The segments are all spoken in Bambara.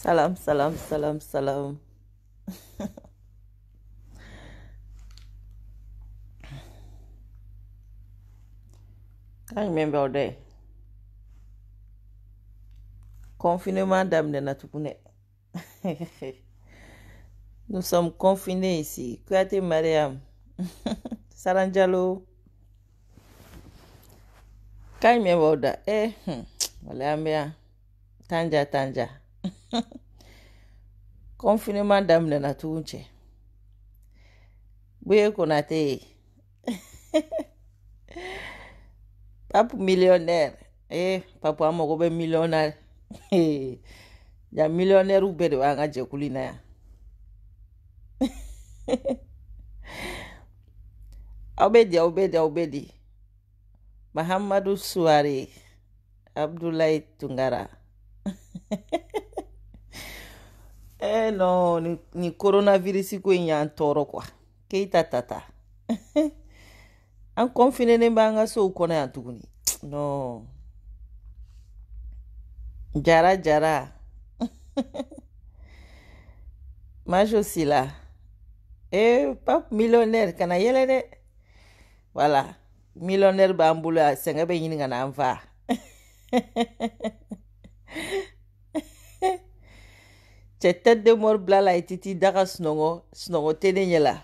Salam, salam, salam, salam. I remember day. Confinement d'Amdena Tukune. Nous sommes confinés ici. Kouate Mariam. Saranjalo. Quand remember that. Wala Tanja, tanja. Confinement d'Amdena Tukunche. Bouye konate. Papu millionnaire. Papu amogo be millionnaire. Ya millionnaire ubede wanga jekulina ya. Obedi. Mahamadou Souare. Abdoulaye Tungara. Non, ni coronavirus ko yan toro quoi. Keita tata. An confiné ne banga so kono yan tuguni. No. Jara. Majo sila. Pap millionnaire kana yele de. Voilà. Millionnaire bambula senga be yini ngana amfa. Tête de mort blala ititi daga snongo tenenyela.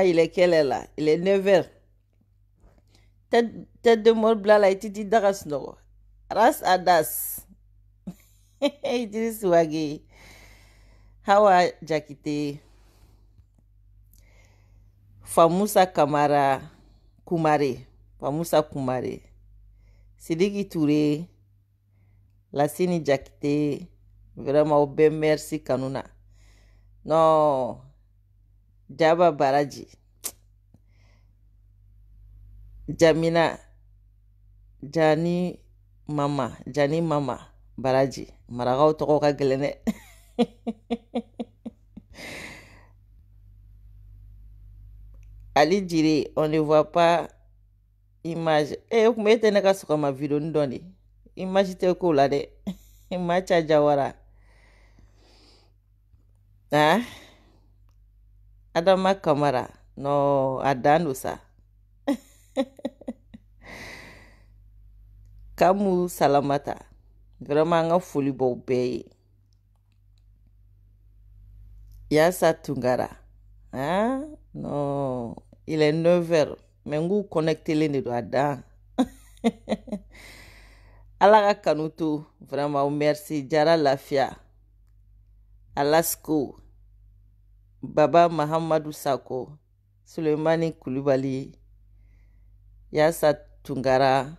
Il est quelle heure là? Il est 9h. Tête de mort blala ititi daga snongo. Ras adas. Idris Wagi. Hawa Jakite. Famusa Kumare. Sidiki Touré. Lassini Jakite. Vraiment, au ben merci Kanuna. Non. Jaba Baraji. Jamina. Jani Mama. Baraji. Maragao toko ka gelene. Ali Djiri, on ne voit pas image. Vous mettez ma vidéo ndoni. Image te ko la de. Macha Jawara. Adama Kamara. No, Adano sa. Kamu Salamata. Vraiment nga foli bo be. Yasa Tungara. Non, il est 9h. Mais vous connectez les deux à Alaga Kanutu, vraiment merci. Jara Lafia. Alasko. Baba Mahamadou Sako. Suleimani Koulibaly. Yasa Tungara.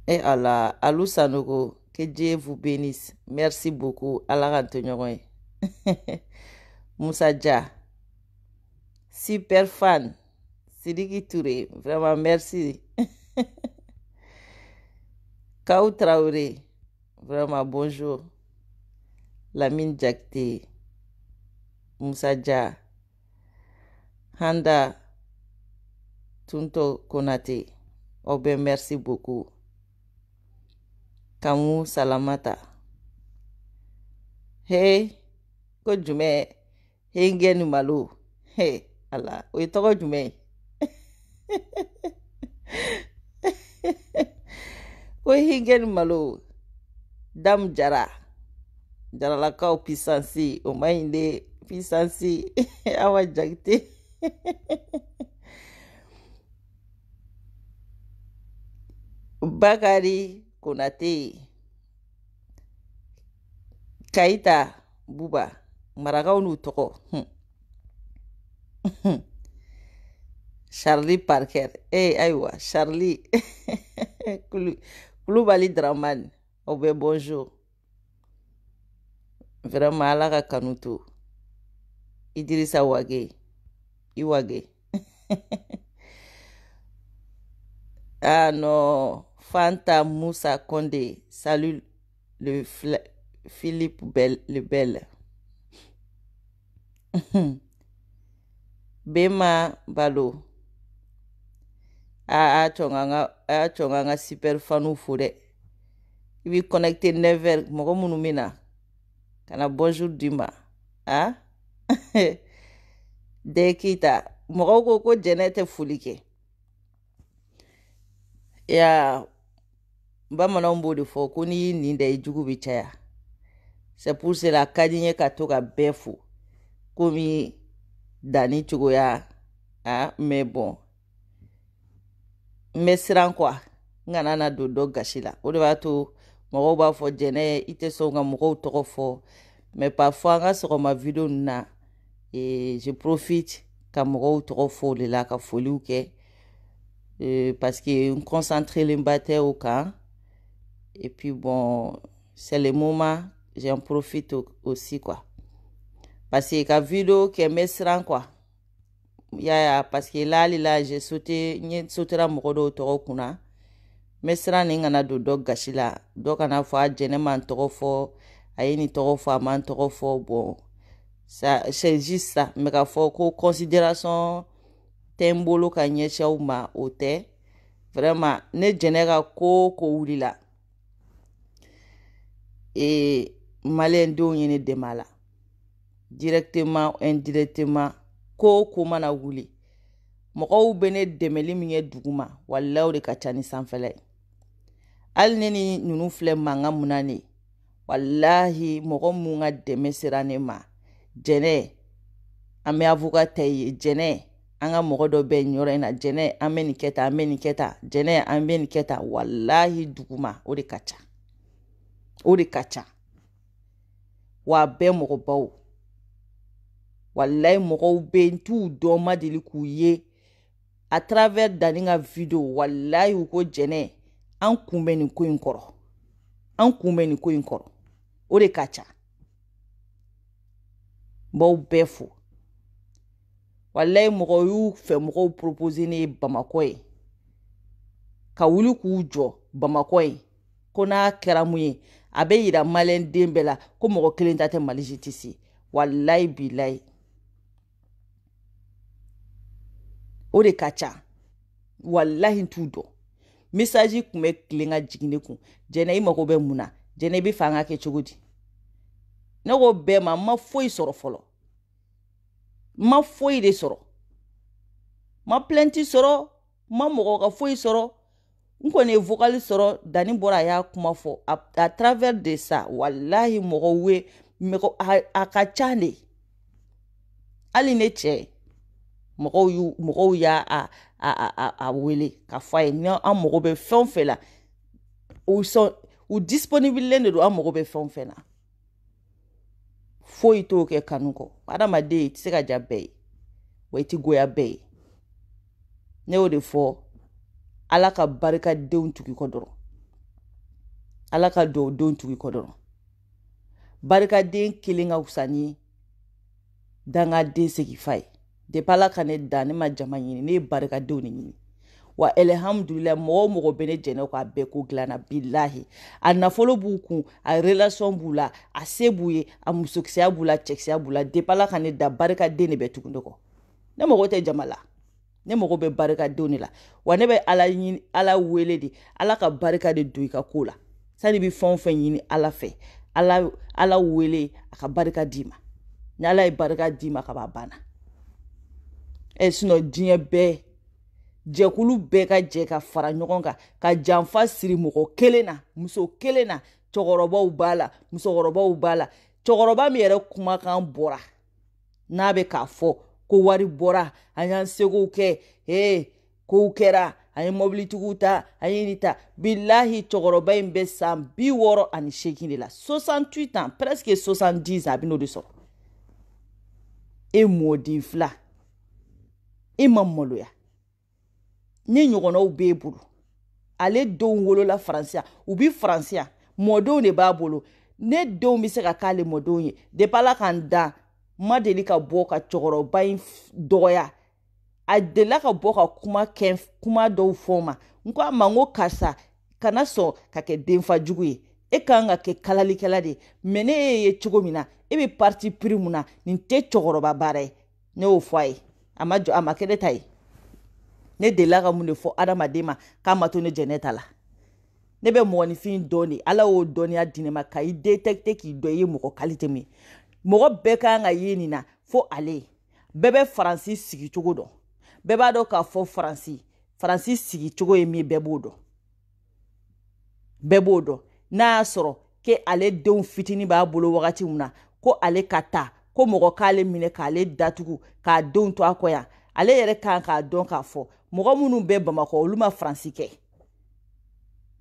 Et Allah, Alou Sanogo, que Dieu vous bénisse. Merci beaucoup. Allah Antonio. Moussa Dia. Super fan. Sidiki Touré. Vraiment merci. Kao Traoré. Vraiment bonjour. Lamine Jakte. Moussa Dia. Handa Tunto Konate. Obe, merci beaucoup. Kamu Salamata. Hey, ko jume. Hey, ngeni malu. Hey, Allah. Oye toko jume. Oye ngeni malu. Dam Jara. Jara la kao pisansi. O mainde pisansi. Awa jagte. Bakari Konate. Kaita Buba. Maragao nu toko. Charlie Parker. Aywa. Charlie. Koulibaly Draman. Obe bonjour. Vraiment Alaga Kanutu. Idrissa Wage. Iwage. Non. Fanta Moussa Condé. Salut le Philippe le Bel. Bema Balo. a chonga nga super fanu fo de i bi connecté 9h mɔgɔ minnu min na kana bonjour dima ah de kita mɔgɔw ko jɛnɛ tɛ foli kɛ ya bamananw b'o de fɔ ko n'i y'i nin da i jugu bi caya c'est pour cela ka di n ye ka to ka bɛɛ fo komi danni cogoya mais bon n bɛ siran quoi n kana na don dɔ gasi la o de b'a to mɔgɔw b'a fɔ jɛnɛ i tɛ sɔn ka mɔgɔw tɔgɔ fɔ mais parfois an ka sɔgɔma video ninnu na je profite ka mɔgɔw tɔgɔ fɔ o de la ka foliw kɛ parce que n concentrelen ba tɛ o kan et puis bon c'est le moment j'en profite aussi quoi parce que ka video kɛ n bɛ siran quoi ya parce que là j'ai sauté n sautera mɔgɔ dɔw tɔgɔ kunna n bɛ siran ni kana don dɔ gasi la dɔ kana fɔ a jɛnɛ man tɔgɔ fɔ a ye nin tɔgɔ fɔ a man tɔgɔ fɔ bon ça c'est juste ça mais ka fɔ ko considération tɛ n bolo ka ɲɛsin aw ma o tɛ vraiment ne jɛnɛ ka ko wulila maliyɛn denw ye ne dɛmɛ a la directement indirectement ko mana wuli mɔgɔw bɛ ne dɛmɛli min kɛ duguma walahi o de ka ca ni sanfɛla ye hali ne ni ninnu filɛ mankan mun na ne walahi mɔgɔ mun ka dɛmɛ sera ne ma jɛnɛ an bɛ avocat ta ye jɛnɛ an ka mɔgɔ dɔ bɛ nin yɔrɔ in na jɛnɛ an bɛ nin kɛ tan an bɛ nin kɛ tan jɛnɛ an bɛ nin kɛ tan walahi duguma o de ka ca wa bɛɛ mɔgɔbaw walahi mɔgɔw bɛ n t'u dɔn ma deli k'u ye à travers danni ka video walahi u ko jɛnɛ an kunbɛ nin ko in kɔrɔ o de ka ca b'aw bɛɛ fo walahi mɔgɔ y'u fɛ mɔgɔw proposer ne ye Bamakɔ ye ka wuli k'u jɔ Bamakɔ ye ko n'a kɛra mun ye a bɛ yira maliyɛn den bɛɛ la ko mɔgɔ kelen ta tɛ Mali justice ye walahi bilahi o de ka ca walahi n t'u dɔn message kun bɛ tilen ka jigin ne kun jɛnɛ i mago bɛ mun na jɛnɛ i bɛ fɛ an ka kɛ cogo di ne ko bɛɛ ma n ma foyi sɔrɔ fɔlɔ n ma foyi de sɔrɔ n ma plainte sɔrɔ n ma mɔgɔ ka foyi sɔrɔ n kɔni ye vocal sɔrɔ danni bɔra a y'a kuma fɔ à travers de ça walahi mɔgɔw ye a ka ca de hali ne cɛ mɔgɔw y'a a wele ka fɔ a ye ni an mago bɛ fɛn o fɛn la u disponible de don an mago bɛ fɛn o fɛn na foyi t'o kɛ kanu kɔ adamaden i tɛ se ka ja bɛɛ ye wa i tɛ goya bɛɛ ye ne y'o de fɔ ala ka barikadenw tugu kɔ dɔrɔn ala ka duwawudenw tugu kɔ dɔrɔn barikaden kelen ka fisa ni dangaden seginfa ye depuis ala ka ne da ne ma jama ɲini ne ye barikadenw de ɲini wa alhamdulillah mɔgɔ o mɔgɔ bɛ ne jɛnɛ kɔ a bɛɛ ko dilanna bilahi a nafolo b'u kun a relation b'u la a se b'u ye a musokisɛya b'u la cɛkisɛya b'u la depuis ala ka ne da barikaden de bɛ tugu ne kɔ ne mago tɛ jama la ne mago bɛ barikadenw de la wa ne bɛ ala ɲini ala wele de ala ka barika de don i ka ko la sani bɛ fɛn o fɛn ɲini ala fɛ ala wele a ka barika d'i ma ni ala ye barika d'i ma ka ban banna sinon diɲɛ bɛɛ jɛkulu bɛɛ ka jɛ ka fara ɲɔgɔn kan ka janfa siri mɔgɔ kelen na muso kelen na cɛkɔrɔbaw b'a la musokɔrɔbaw b'a la cɛkɔrɔba min yɛrɛ kumakan bɔra n'a bɛ k'a fɔ ko wari bɔra an y'an segow kɛ kow kɛra an ye mobilitigiw ta an ye nin ta bilahi cɛkɔrɔba in bɛ san 68 de la 68 ans presque 70 ans a bɛ n'o de sɔrɔ mɔden fila ma maloya ni ɲɔgɔnnaw b'e bolo ale denw wolola faransiya u bi faransiya mɔdenw de b'a bolo ne denw bɛ se ka k'ale mɔdenw ye depuis ala k'an da ma deli ka bɔ ka cɛkɔrɔba in dɔgɔya a delila ka bɔ ka kuma dɔw fɔ ma n ko a ma n ko karisa kana sɔn ka kɛ denfajugu ye e kan ka kɛ kalalikɛla de mais ne ye cogo min na e bɛ parti pris mun na nin tɛ cɛkɔrɔba baara ye ne y'o fɔ a ye a ma kɛ ne ta ye ne delila ka mun de fɔ adamaden ma k'a ma to ne jɛnɛ ta la ne bɛ mɔgɔninfin dɔn de ala y'o dɔnniya di ne ma ka i détecter k'i dɔn i ye mɔgɔ qualité min mɔgɔ bɛɛ kan ka ye nin na fo ale bɛɛ bɛ faransi sigi cogo dɔn bɛɛ b'a dɔn k'a fɔ faransi sigi cogo ye min bɛɛ b'o dɔn n'a y'a sɔrɔ ke ale denw fitini b'a bolo wagati min na ko ale ka taa ko mɔgɔ k'ale minɛ k'ale datugu k'a denw to a kɔ yan ale yɛrɛ kan k'a dɔn k'a fɔ mɔgɔ minnu bɛ bamakɔ olu ma faransi kɛ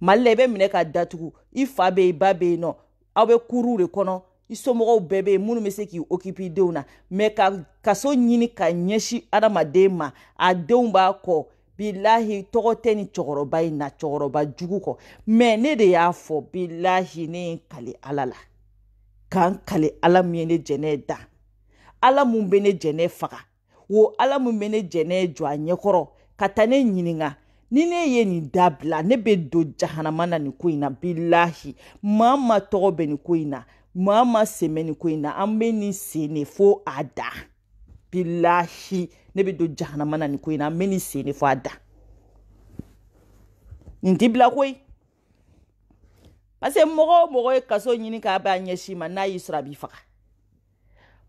mali la i bɛ minɛ ka datugu i fa bɛ yen i ba bɛ yen nɔ aw bɛ kuruw de kɔnɔ i somɔgɔw bɛɛ bɛ yen minnu bɛ se k'i occuper denw na mais ka kaso ɲini ka ɲɛsin adamaden ma a denw b'a kɔ bilahi tɔgɔ tɛ ni cɛkɔrɔba in na cɛkɔrɔba jugu kɔ mais ne de y'a fɔ bilahi ne ye n kale ala la k'an kale ala min ye ne jɛnɛ da ala mun bɛ ne jɛnɛ faga wo ala mun bɛ ne jɛnɛ jɔ a ɲɛkɔrɔ ka taa ne ɲininka ni ne ye nin dabila ne bɛ don jahanama na nin ko in na bilahi maa ma tɔgɔ bɛ nin ko in na maa ma sen bɛ nin ko in na an bɛ nin sen de fo a da bilahi ne bɛ don jahanama na nin ko in na an bɛ nin sen de fo a da nin tɛ bila koyi parce que mɔgɔ o mɔgɔ ye kaso ɲini k'a b'a ɲɛsin ma n'a y'i sɔrɔ a b'i faga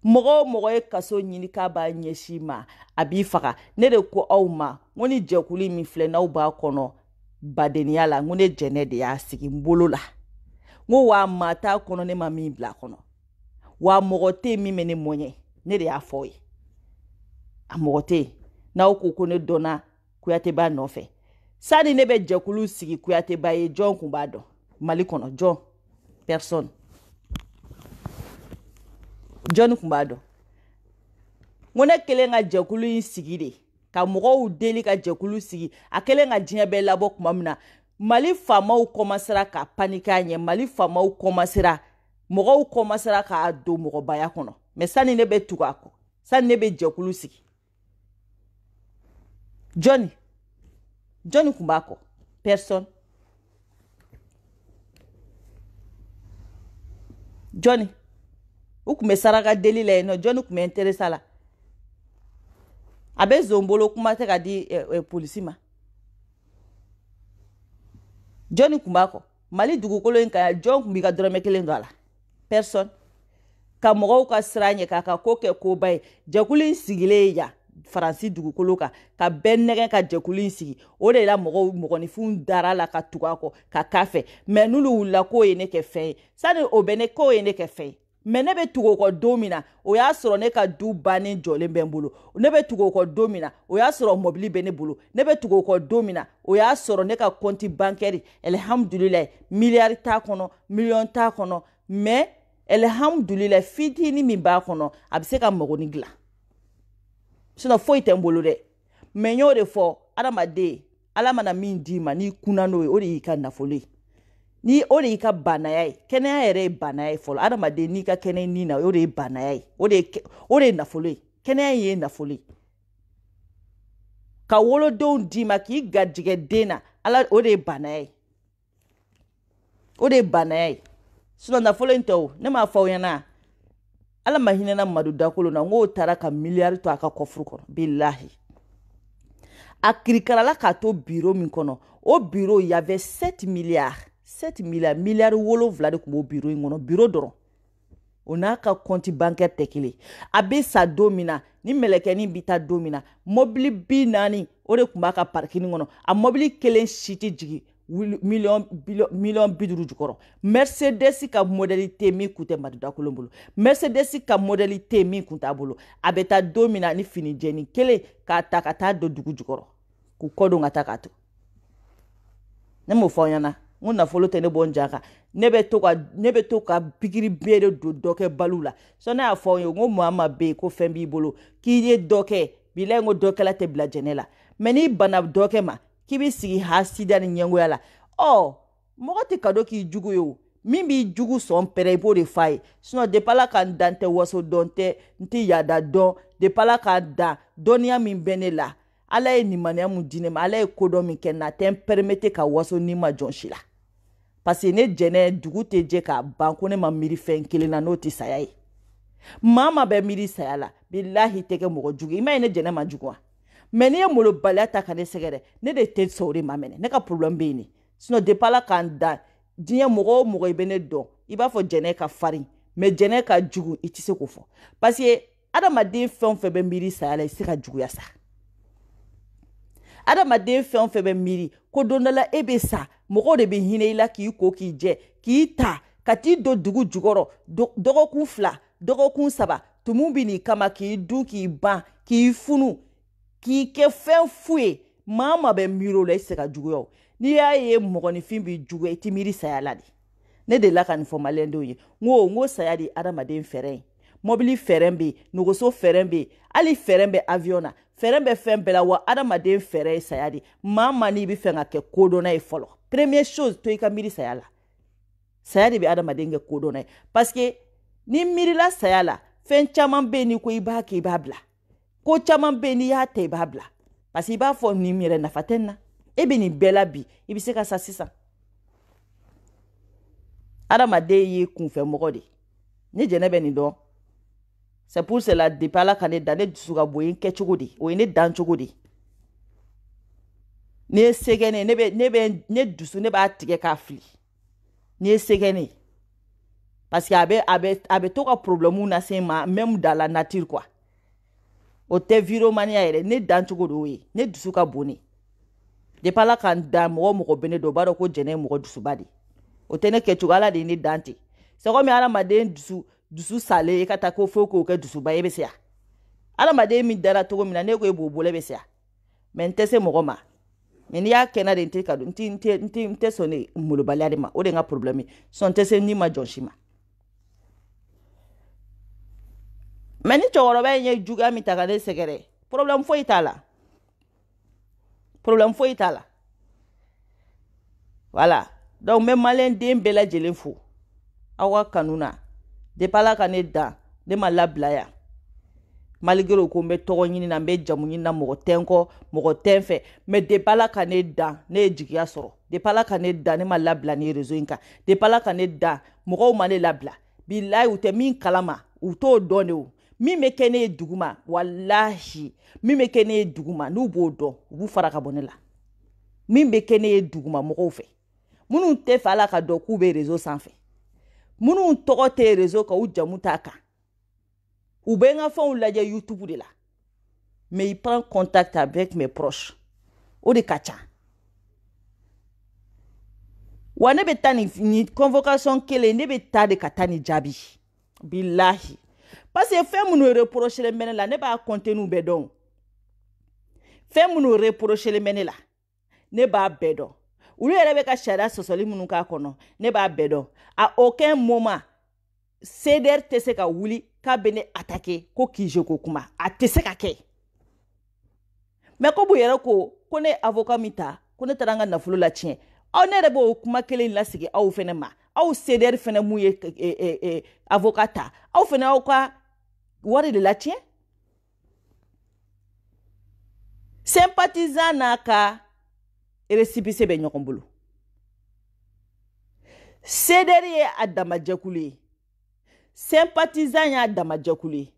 mɔgɔ o mɔgɔ ye kaso ɲini k'a b'a ɲɛsin ma a b'i faga ne de ko aw ma n ko ni jɛkulu min filɛ n'aw b'a kɔnɔ badenya la n ko ne jɛnɛ de y'a sigi n bolo la n ko wa maa t'a kɔnɔ ne ma min bila a kɔnɔ wa mɔgɔ tɛ yen min bɛ ne mɔɲɛ ne de y'a fɔ aw ye a mɔgɔ tɛ yen n'aw ko ne dɔnna Kuyateba nɔfɛ sani ne bɛ jɛkulu sigi Kuyateba ye jɔn kun b'a dɔn Mali kɔnɔ jɔn personne jɔn kun b'a dɔn n ko ne kelen ka jɛkulu in sigi de ka mɔgɔw deli ka jɛkulu sigi a kelen ka diɲɛ bɛɛ labɔ tuma min na Mali faamaw commencera ka paniquer a ɲɛ Mali faamaw commencera mɔgɔw commencera k'a don mɔgɔbaya kɔnɔ mais sani ne bɛ tugu a kɔ sani ne bɛ jɛkulu sigi jɔn kun b'a kɔ personne jɔn u kun bɛ saraka deli la yen nɔ jɔn kun bɛ intéressé la a bɛ zonbolo kuma tɛ ka di polisi ma jɔn kun b'a kɔ Mali dugukolo in kan jɔn kun b'i ka dɔrɔmɛ kelen don a la personne ka mɔgɔw ka sira ɲɛ k'a ka ko kɛ koba ye jɛkulu in sigilen ye yan faransi dugukolo kan ka bɛɛ nɛgɛ ka jɛkulu in sigi o de la mɔgɔninfinw dara la ka tugu a kɔ ka k'a fɛ mais n'olu wulila k'o ye ne kɛ fɛn ye sani o bɛ ne k'o ye ne kɛ fɛn ye mais ne bɛ tugu o kɔ don min na o y'a sɔrɔ ne ka du bannen jɔlen bɛ n bolo ne bɛ tugu o kɔ don min na o y'a sɔrɔ mɔbili bɛ ne bolo ne bɛ tugu o kɔ don min na o y'a sɔrɔ ne ka compte bancaire alhamdulilayi miliyari t'a kɔnɔ miliyɔn t'a kɔnɔ mais alhamdulilayi fitini min b'a kɔnɔ a bɛ se ka magonin dilan sinon foyi tɛ n bolo dɛ mais n y'o de fɔ adamaden ala mana min d'i ma n'i kunna n'o ye o de y'i ka nafolo ye ni o de y'i ka banaya ye kɛnɛya yɛrɛ ye banaya ye fɔlɔ adamaden n'i ka kɛnɛ ni na o de ye banaya ye o de ye nafolo ye kɛnɛya ye nafolo ye ka wolodenw d'i ma k'i garijɛgɛ den na ala o de ye banaya ye o de ye banaya ye sinon nafolo in tɛ o ne m'a fɔ aw ɲɛna ala ma hinɛna Madu Dakolo na n k'o taara ka miliyari to a ka kɔfuru kɔnɔ bilahi a kirikarala k'a to bureau min kɔnɔ o bureau y avait 7 milliards miliyari 7 de tun b'o bureau in kɔnɔ bureau dɔrɔn o n'a ka compte bancaire tɛ kelen a bɛ sa don min na ni mɛlɛkɛnin bɛ taa don min na mobili 40 o de tun b'a ka parking kɔnɔ a mobili kelen si tɛ jigin miliyɔn 50 jukɔrɔ Mercedes ka modèle tɛ min kun tɛ Madu Dakolo bolo Mercedes ka modèle tɛ min kun t'a bolo a bɛ taa don min na ni fini jɛni kelen k'a ta ka taa don dugu jukɔrɔ k'u kɔ don ka taa k'a to ne m'o fɔ aw ɲɛna n ko nafolo tɛ ne bɔ n jan kan ne bɛ to ka pikiri bɛɛ de don dɔ kɛ balo la sɔ ne y'a fɔ aw ye n ko maa ma bɛ yen ko fɛn b'i bolo k'i ye dɔ kɛ bilayi n ko dɔ kɛla tɛ bila jɛnɛ la mais n'i bana dɔ kɛ ma k'i bɛ sigi hasida ni ɲɛngoya la mɔgɔ tɛ ka dɔn k'i jugu ye o min b'i jugu sɔn pɛrɛ i b'o de f'a ye sinon depuis ala ka n dan tɛ waso dɔn tɛ n tɛ yaada dɔn depuis ala ka dan dɔnniya min bɛ ne la ala ye nimaniya mun di ne ma ala ye kodɔn min kɛ na tɛ n permete ka waso ni ma jɔn si la parce que ne jɛnɛ dugu tɛ jɛ k'a ban ko ne ma miiri fɛn kelen na n'o tɛ saya ye maa ma bɛ miiri saya la bilahi tɛ kɛ mɔgɔ jugu i ma ye ne jɛnɛ ma jugu wa mais ni ye molo baliya ta ka ne sɛgɛrɛ ne de tɛ sɔn o de ma mɛnɛ ne ka problème bɛ yen ne sinon depuis Ala k'an dan diɲɛ mɔgɔ o mɔgɔ i bɛ ne dɔn i b'a fɔ jɛnɛ ka farin mais jɛnɛ ka jugu i tɛ se k'o fɔ parce que adamaden fɛn o fɛn bɛ miiri saya la i tɛ se ka juguya sa adamaden fɛn o fɛn bɛ miiri ko don dɔ la e bɛ sa mɔgɔw de bɛ hinɛ i la k'i ko k'i jɛ k'i ta ka t'i don dugu jukɔrɔ dɔgɔkun 2 dɔgɔkun 3 tumu bɛ n'i kama k'i dun k'i ban k'i funu k'i kɛ fɛn fu ye maa ma bɛ miiri o la i tɛ se ka juguya o n'i y'a ye mɔgɔninfin bɛ juguya i tɛ miiri saya la de ne delila ka nin fɔ maliyɛndenw ye n ko saya de ye adamaden fɛrɛ ye mɔbili fɛrɛ bɛ yen nɔgɔso fɛrɛ bɛ yen hali fɛrɛ bɛ avion na fɛrɛ bɛ fɛn bɛɛ la wa adamaden fɛrɛ ye saya de maa n'i bɛ fɛ ka kɛ kodɔnna ye fɔlɔ première chose to i ka miiri saya la saya de bɛ adamaden kɛ kodɔnna ye parce que ni miirila saya la fɛn caman bɛ yen n'i ko i b'a kɛ i b'a bila ko caman bɛ yen n'i y'a ta i b'a bila parce que i b'a fɔ nin yɛrɛ nafa tɛ nin na e bɛ nin bɛɛ la bi i bɛ se ka sa sisan adamaden ye kunfɛmɔgɔ de ne jɛnɛ bɛ nin dɔn c'est pour cela depuis Ala ka ne dan ne dusu ka bon ye n kɛ cogo de o ye ne dan cogo de ne ye sɛgɛnɛ ne dusu ne b'a tigɛ k'a fili ne ye sɛgɛnɛ parce que a bɛ to ka problème lase ma même dans la nature quoi o tɛ viromania yɛrɛ ne dan cogo de o ye ne dusu ka bon ne depuis Ala ka n dan mɔgɔ mɔgɔ bɛ ne dɔn o b'a dɔn ko jɛnɛ ye mɔgɔ dusuba de o tɛ ne kɛcogo Ala de ye ne dan ten c'est comme adamaden dusu salen e ka taa ko fo k'o kɛ dusuba e bɛ se yan adamaden min dara cogo min na ne ko e b'o bolo e bɛ se yan mais n tɛ se mɔgɔ ma mais n'i y'a kɛ na de n tɛ ka don n tɛ sɔn ne molobaliya de ma o de ye n ka problème ye sinon n tɛ se ni ma jɔn si ma mais ni cɛkɔrɔba in ye juguya min ta ka ne sɛgɛrɛ problème foyi t'a la problème foyi t'a la voilà donc n bɛ maliyɛnden bɛɛ lajɛlen fo aw ka kanu na depuis Ala ka ne dan ne ma labila yan malgré ko n bɛ tɔgɔ ɲini na n bɛ jamu ɲini na mɔgɔ tɛ n kɔ mɔgɔ tɛ n fɛ mais depuis Ala ka ne dan ne ye jigiya sɔrɔ depuis Ala ka ne dan ne ma labila ni réseau in kan depuis Ala ka ne dan mɔgɔw ma ne labila bilahi u tɛ min kalama u t'o dɔn de o min bɛ kɛ ne ye duguma walahi min bɛ kɛ ne ye duguma n'u b'o dɔn u b'u fara ka bɔ ne la min bɛ kɛ ne ye duguma mɔgɔw fɛ minnu tɛ fɛ Ala ka dɔn k'u bɛ réseau sanfɛ minnu tɔgɔ tɛ réseau kan u jamu t'a kan u bɛ n ka fɛnw lajɛ YouTube de la mais il prend contact avec mes proches o de ka ca wa ne bɛ taa ni convocation kelen ne bɛ taa de ka taa ni jaabi bilahi parce que fɛn minnu reprochelen bɛ ne la ne b'a contenu bɛɛ dɔn fɛn minnu reprochelen bɛ ne la ne b'a bɛɛ dɔn olu yɛrɛ bɛ ka sariya sɔsɔli minnu k'a kɔnɔ ne b'a bɛɛ dɔn à aucun moment CDR tɛ se ka wuli k'a bɛ ne attaquer ko kije ko kuma a tɛ se ka kɛ mais ko bu yɛrɛ ko ne avocat min ta ko ne taara n ka nafolo la tiɲɛ aw ne yɛrɛ b'o kuma kelen lasigi aw fɛnɛ ma aw CDR fɛnɛ mun ye avocat ta aw fɛnɛ aw ka wari de la tiɲɛ sympathisant n'a ka récépissé bɛ ɲɔgɔn bolo CDR ye a damajɛkulu ye sympathisant y'a damajɛkulu ye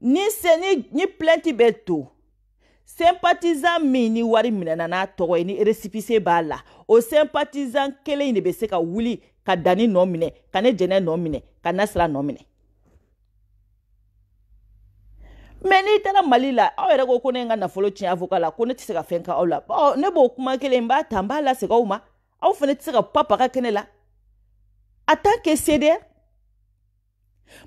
ni plainte bɛ to sympathisant min ni wari minɛna n'a tɔgɔ ye ni récépissé b'a la o sympathisant kelen in de bɛ se ka wuli ka Dani nɔ minɛ ka ne jɛnɛ nɔ minɛ ka Nasira nɔ minɛ mais n'i taara Mali la aw yɛrɛ ko ne ye n ka nafolo tiɲɛ avocat la ko ne tɛ se ka fɛn kɛ aw la ne b'o kuma kelen n b'a ta n b'a lasegin aw ma aw fɛnɛ tɛ se ka papaga kɛnɛ la en tant que CDR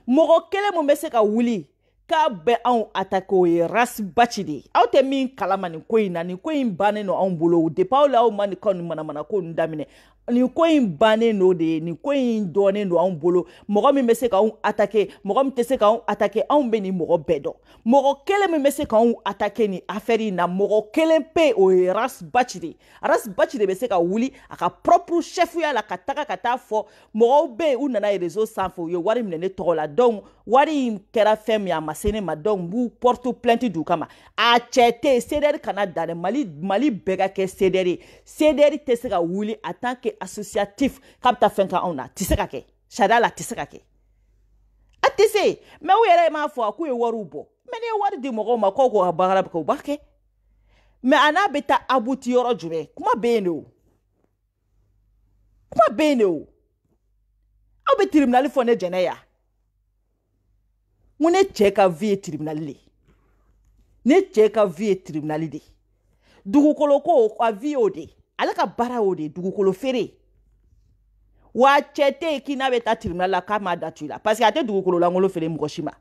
mɔgɔ kelen mun bɛ se ka wuli k'a bɛ anw attaquer o ye race baci de ye aw tɛ min kalama nin ko in na nin ko in bannen don anw bolo depuis aw la aw ma nin kan nin manamana ko nin daminɛ nin ko in bannen don de nin ko in dɔnnen don anw bolo mɔgɔ min bɛ se k'anw attaquer mɔgɔ min tɛ se k'anw attaquer anw bɛ nin mɔgɔ bɛɛ dɔn mɔgɔ kelen min bɛ se k'anw attaquer nin affaire in na mɔgɔ kelen pe o ye race baci de ye race baci de bɛ se ka wuli a ka propre chefuya la ka taga ka taa fɔ mɔgɔw bɛ yen u nana réseau sanfɛ u ye wari minɛ ne tɔgɔ la donc wari in kɛra fɛn min a ma se ne ma donc n b'u porte plainte d'u kama a cɛ tɛ CDR kana dan dɛ Mali bɛɛ ka kɛ CDR ye CDR tɛ se ka wuli en tant que associatif k'a bɛ taa fɛn kɛ anw na a tɛ se ka kɛ sariya la a tɛ se ka kɛ a tɛ se mais u yɛrɛ m'a fɔ k'u ye wariw bɔ mais n'i ye wari di mɔgɔw ma k'aw k'u ka baara kɛ u b'a kɛ mais ana beta abuti yoro jumɛn kuma bene o kuma bene o aw be tribunal fɔ ne jɛnɛ ya ne cɛ ka vie ye tribunal le ne cɛ ka vie ye tribunal de dugukolo ko a vie o de ale ka baara o de dugukolo feere wa cɛ tɛ k'i n'a bɛ taa tribunal la k'a m'a datu la parce que a tɛ dugukolo langolo feere mɔgɔ si ma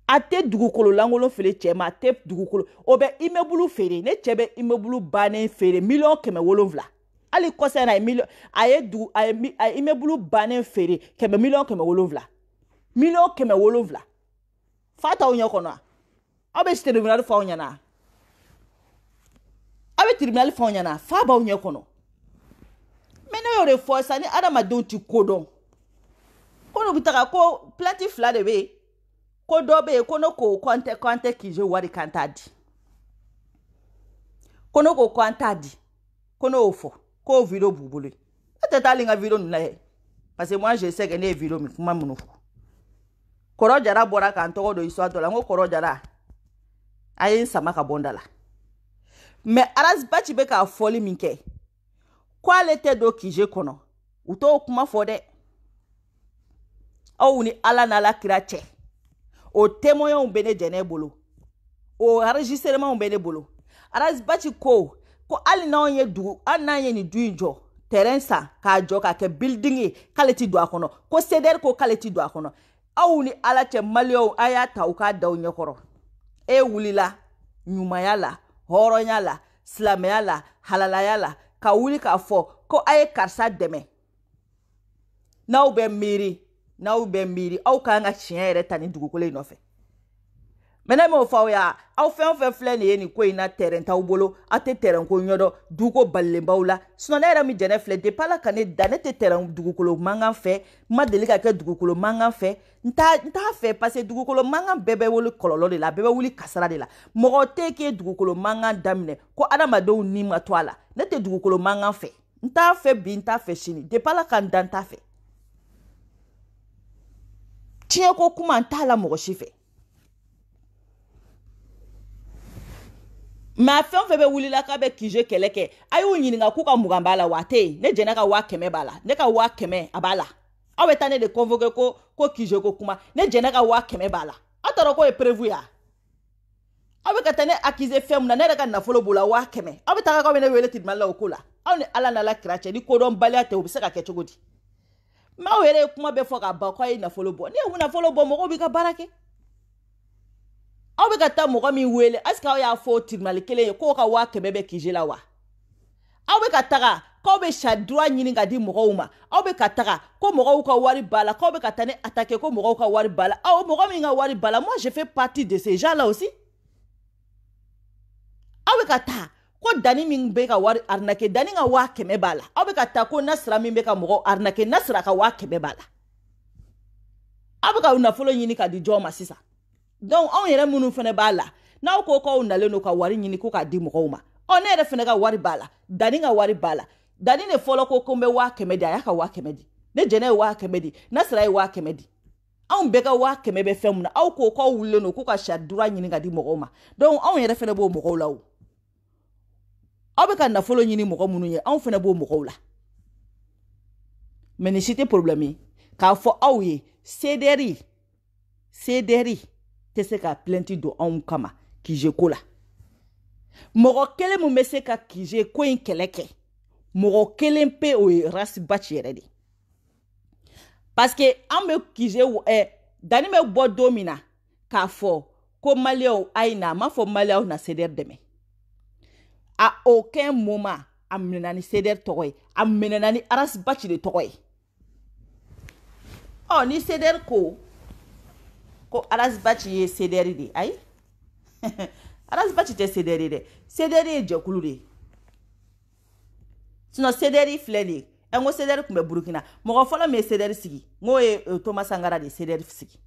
a tɛ dugukolo langolo feere cɛ ma a tɛ dugukolo o bɛ immeuble feere ne cɛ bɛ immeuble bannen feere $7,000 hali kɔsɛ na a ye immeuble bannen feere $7,000 $7,000 fa t'aw ɲɛ kɔnɔ aw bɛ tribunal fɔ aw ɲɛna aw bɛ tribunal fɔ aw ɲɛna fa b'aw ɲɛ kɔnɔ mais ne y'o de fɔ sa ni adamadenw ti ko dɔn ko n'u bɛ taga ko plainte 2 de bɛ yen ko dɔ bɛ yen ko ne ko ko an tɛ Kije wari kan t'a di ko ne ko an t'a di ko ne y'o fɔ ko video b'u bolo ne tɛ taa hali n ka video ninnu lajɛ parce que moi je sais que ne ye video min kuma minnu fɔ Kɔrɔ Jara bɔra k'an tɔgɔ don histoire dɔ la n ko Kɔrɔ Jara a ye n sama ka bɔ n da la mais Aras Bachi bɛ k'a fɔli min kɛ ko ale tɛ don Kije kɔnɔ u t'o kuma fɔ dɛ aw ni Ala n'Ala kira cɛ o témoignw bɛ ne jɛnɛ bolo o enregistrement bɛ ne bolo Aras Bachi ko hali n'an ye nin du in jɔ terrain san k'a jɔ k'a kɛ building ye k'ale ti don a kɔnɔ ko CDR ko k'ale ti don a kɔnɔ aw ni Ala cɛ maliyɛnw a y'a ta u k'a da u ɲɛkɔrɔ e wulila ɲumanya la hɔrɔnya la silamɛya la halalaya la ka wuli k'a fɔ ko a ye karisa dɛmɛ n'aw bɛ miiri aw kan ka tiɲɛ yɛrɛ ta ni dugukolo in nɔfɛ mais ne m'o fɔ aw ya aw fɛn o fɛn filɛ nin ye nin ko in na terrain t'aw bolo aw tɛ terrain ko ɲɛdɔn duko balilen b'aw la sinon ne yɛrɛ min jɛnɛ filɛ depuis Ala ka ne da ne tɛ terrain dugukolo mankan fɛ ma deli ka kɛ dugukolo mankan fɛ n t'a fɛ parce que dugukolo mankan bɛɛ bɛ wuli kɔlɔlɔ de la a bɛɛ bɛ wuli kasara de la mɔgɔ tɛ k'e dugukolo mankan daminɛ ko adamadenw ni ma to a la ne tɛ dugukolo mankan fɛ n t'a fɛ bi n t'a fɛ sini depuis Ala ka n da n t'a fɛ tiɲɛ ko kuma n t'a la mɔgɔ si fɛ mais fɛn o fɛn bɛ wulila k'a bɛ Kije kɛlɛ kɛ a y'u ɲininka k'u ka mugan b'a la wa a tɛ yen ne jɛnɛ ka 100 b'a la ne ka 100 a b'a la aw bɛ taa ne de convoquer ko Kije ko kuma ne jɛnɛ ka 100 b'a la aw t'a dɔn k'o ye prévu ya aw bɛ ka taa ne accuser fɛn min na ne yɛrɛ ka nafolo b'o la 100 aw bɛ taa k'aw bɛ ne wele tribunal la o ko la aw ni Ala n'Ala kira cɛ ni kodɔnbaliya tɛ o bɛ se ka kɛ cogo di mais aw yɛrɛ ye kuma bɛɛ fɔ ka ban k'aw ye nafolo bɔ ni ye nafolo bɔ mɔgɔw b'i ka baara kɛ aw bɛ ka taa mɔgɔ min wele est-ce que aw y'a fɔ tribunal kelen ye k'o ka 100 bɛ Kije la wa aw bɛ ka taga k'aw bɛ sa droit ɲini ka di mɔgɔw ma aw bɛ ka taga ko mɔgɔw ka wari b'a la k'aw bɛ ka taa ne attaquer ko mɔgɔw ka wari b'a la mɔgɔ min ka wari b'a la moi je fais partie de ces gens là aussi aw bɛ ka taa ko Dani min bɛ ka wari arnaquer Dani ka 100 b'a la aw bɛ ka taa ko Nasira min bɛ ka mɔgɔ arnaquer Nasira ka 100 b'a la aw bɛ ka nafolo ɲini ka di jɔn ma sisan donc anw yɛrɛ minnu fana b'a la n'aw ko k'aw nalen don ka wari ɲini ko k'a di mɔgɔw ma ne yɛrɛ fana ka wari b'a la Dani ka wari b'a la Dani de fɔlɔ ko n bɛ 100 di a y'a ka 100 di ne jɛnɛ ye 100 di Nasira ye 100 di anw bɛɛ ka 100 bɛ fɛn min na aw ko k'aw wulilen don k'u ka sari droit ɲini ka di mɔgɔw ma donc anw yɛrɛ fana b'o mɔgɔw la o aw bɛ ka nafolo ɲini mɔgɔ minnu ye anw fana b'o mɔgɔw la mais nin si tɛ problème ye k'a fɔ aw ye CDR tɛ se ka plainte don anw kama Kije ko la mɔgɔ kelen mun bɛ se ka Kije ko in kɛlɛ kɛ mɔgɔ kelen pe o ye Aras Bachi yɛrɛ de parce que an bɛ Kije Dani bɛ bɔ don min na k'a fɔ ko maliyɛnw a ye na a m'a fɔ maliyɛnw na CDR dɛmɛ à aucun moment a minɛna ni CDR tɔgɔ ye a minɛna ni Aras Bachi de tɔgɔ ye ni CDR ko Aras Bachi ye CDR de ayi Aras Bachi tɛ CDR ye dɛ CDR ye jɛkulu de sinon CDR filɛ de ye n ko CDR tun bɛ Burukina mɔgɔ fɔlɔ min ye CDR sigi n k'o ye Thomas Sankara de ye CDR sigi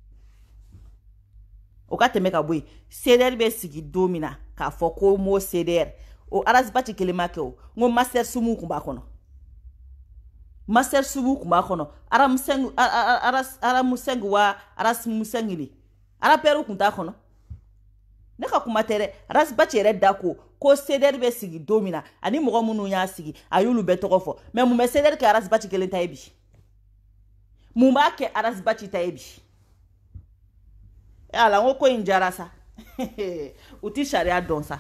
o ka tɛmɛ ka bɔ yen CDR bɛ sigi don min na k'a fɔ ko mo CDR o Aras Bachi kelen ma kɛ o n ko Master Sumu tun b'a kɔnɔ Master Sumu tun b'a kɔnɔ Aramusɛngi wa Arasmusɛngi de Araperu tun t'a kɔnɔ ne ka kuma tɛ dɛ Arasbachi yɛrɛ da ko CDR bɛ sigi don min na ani mɔgɔ minnu y'a sigi a y'olu bɛɛ tɔgɔ fɔ mais mun bɛ CDR kɛ Arasbachi kelen ta ye bi mun b'a kɛ Arasbachi ta ye bi ala n ko in jara sa u ti sariya dɔn sa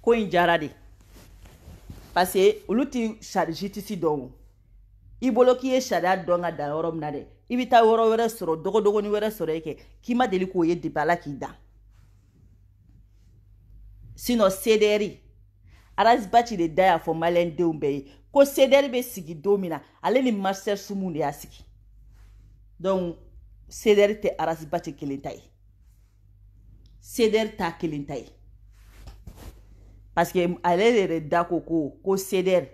ko in jara de parce que olu ti justice dɔn i bolo k'i ye sariya dɔn ka dan yɔrɔ min na dɛ i bɛ taa yɔrɔ wɛrɛ sɔrɔ dɔgɔdɔgɔni wɛrɛ sɔrɔ e kɛ k'i ma deli k'o ye depuis Ala k'i dan sinon CDR Arasbachi de da y'a fɔ maliyɛndenw bɛɛ ye ko CDR bɛ sigi don min na ale ni Marcel Sumu de y'a sigi donc CDR tɛ Arasbachi kelen ta ye CDR ta kelen ta ye parce que ale yɛrɛ da ko CDR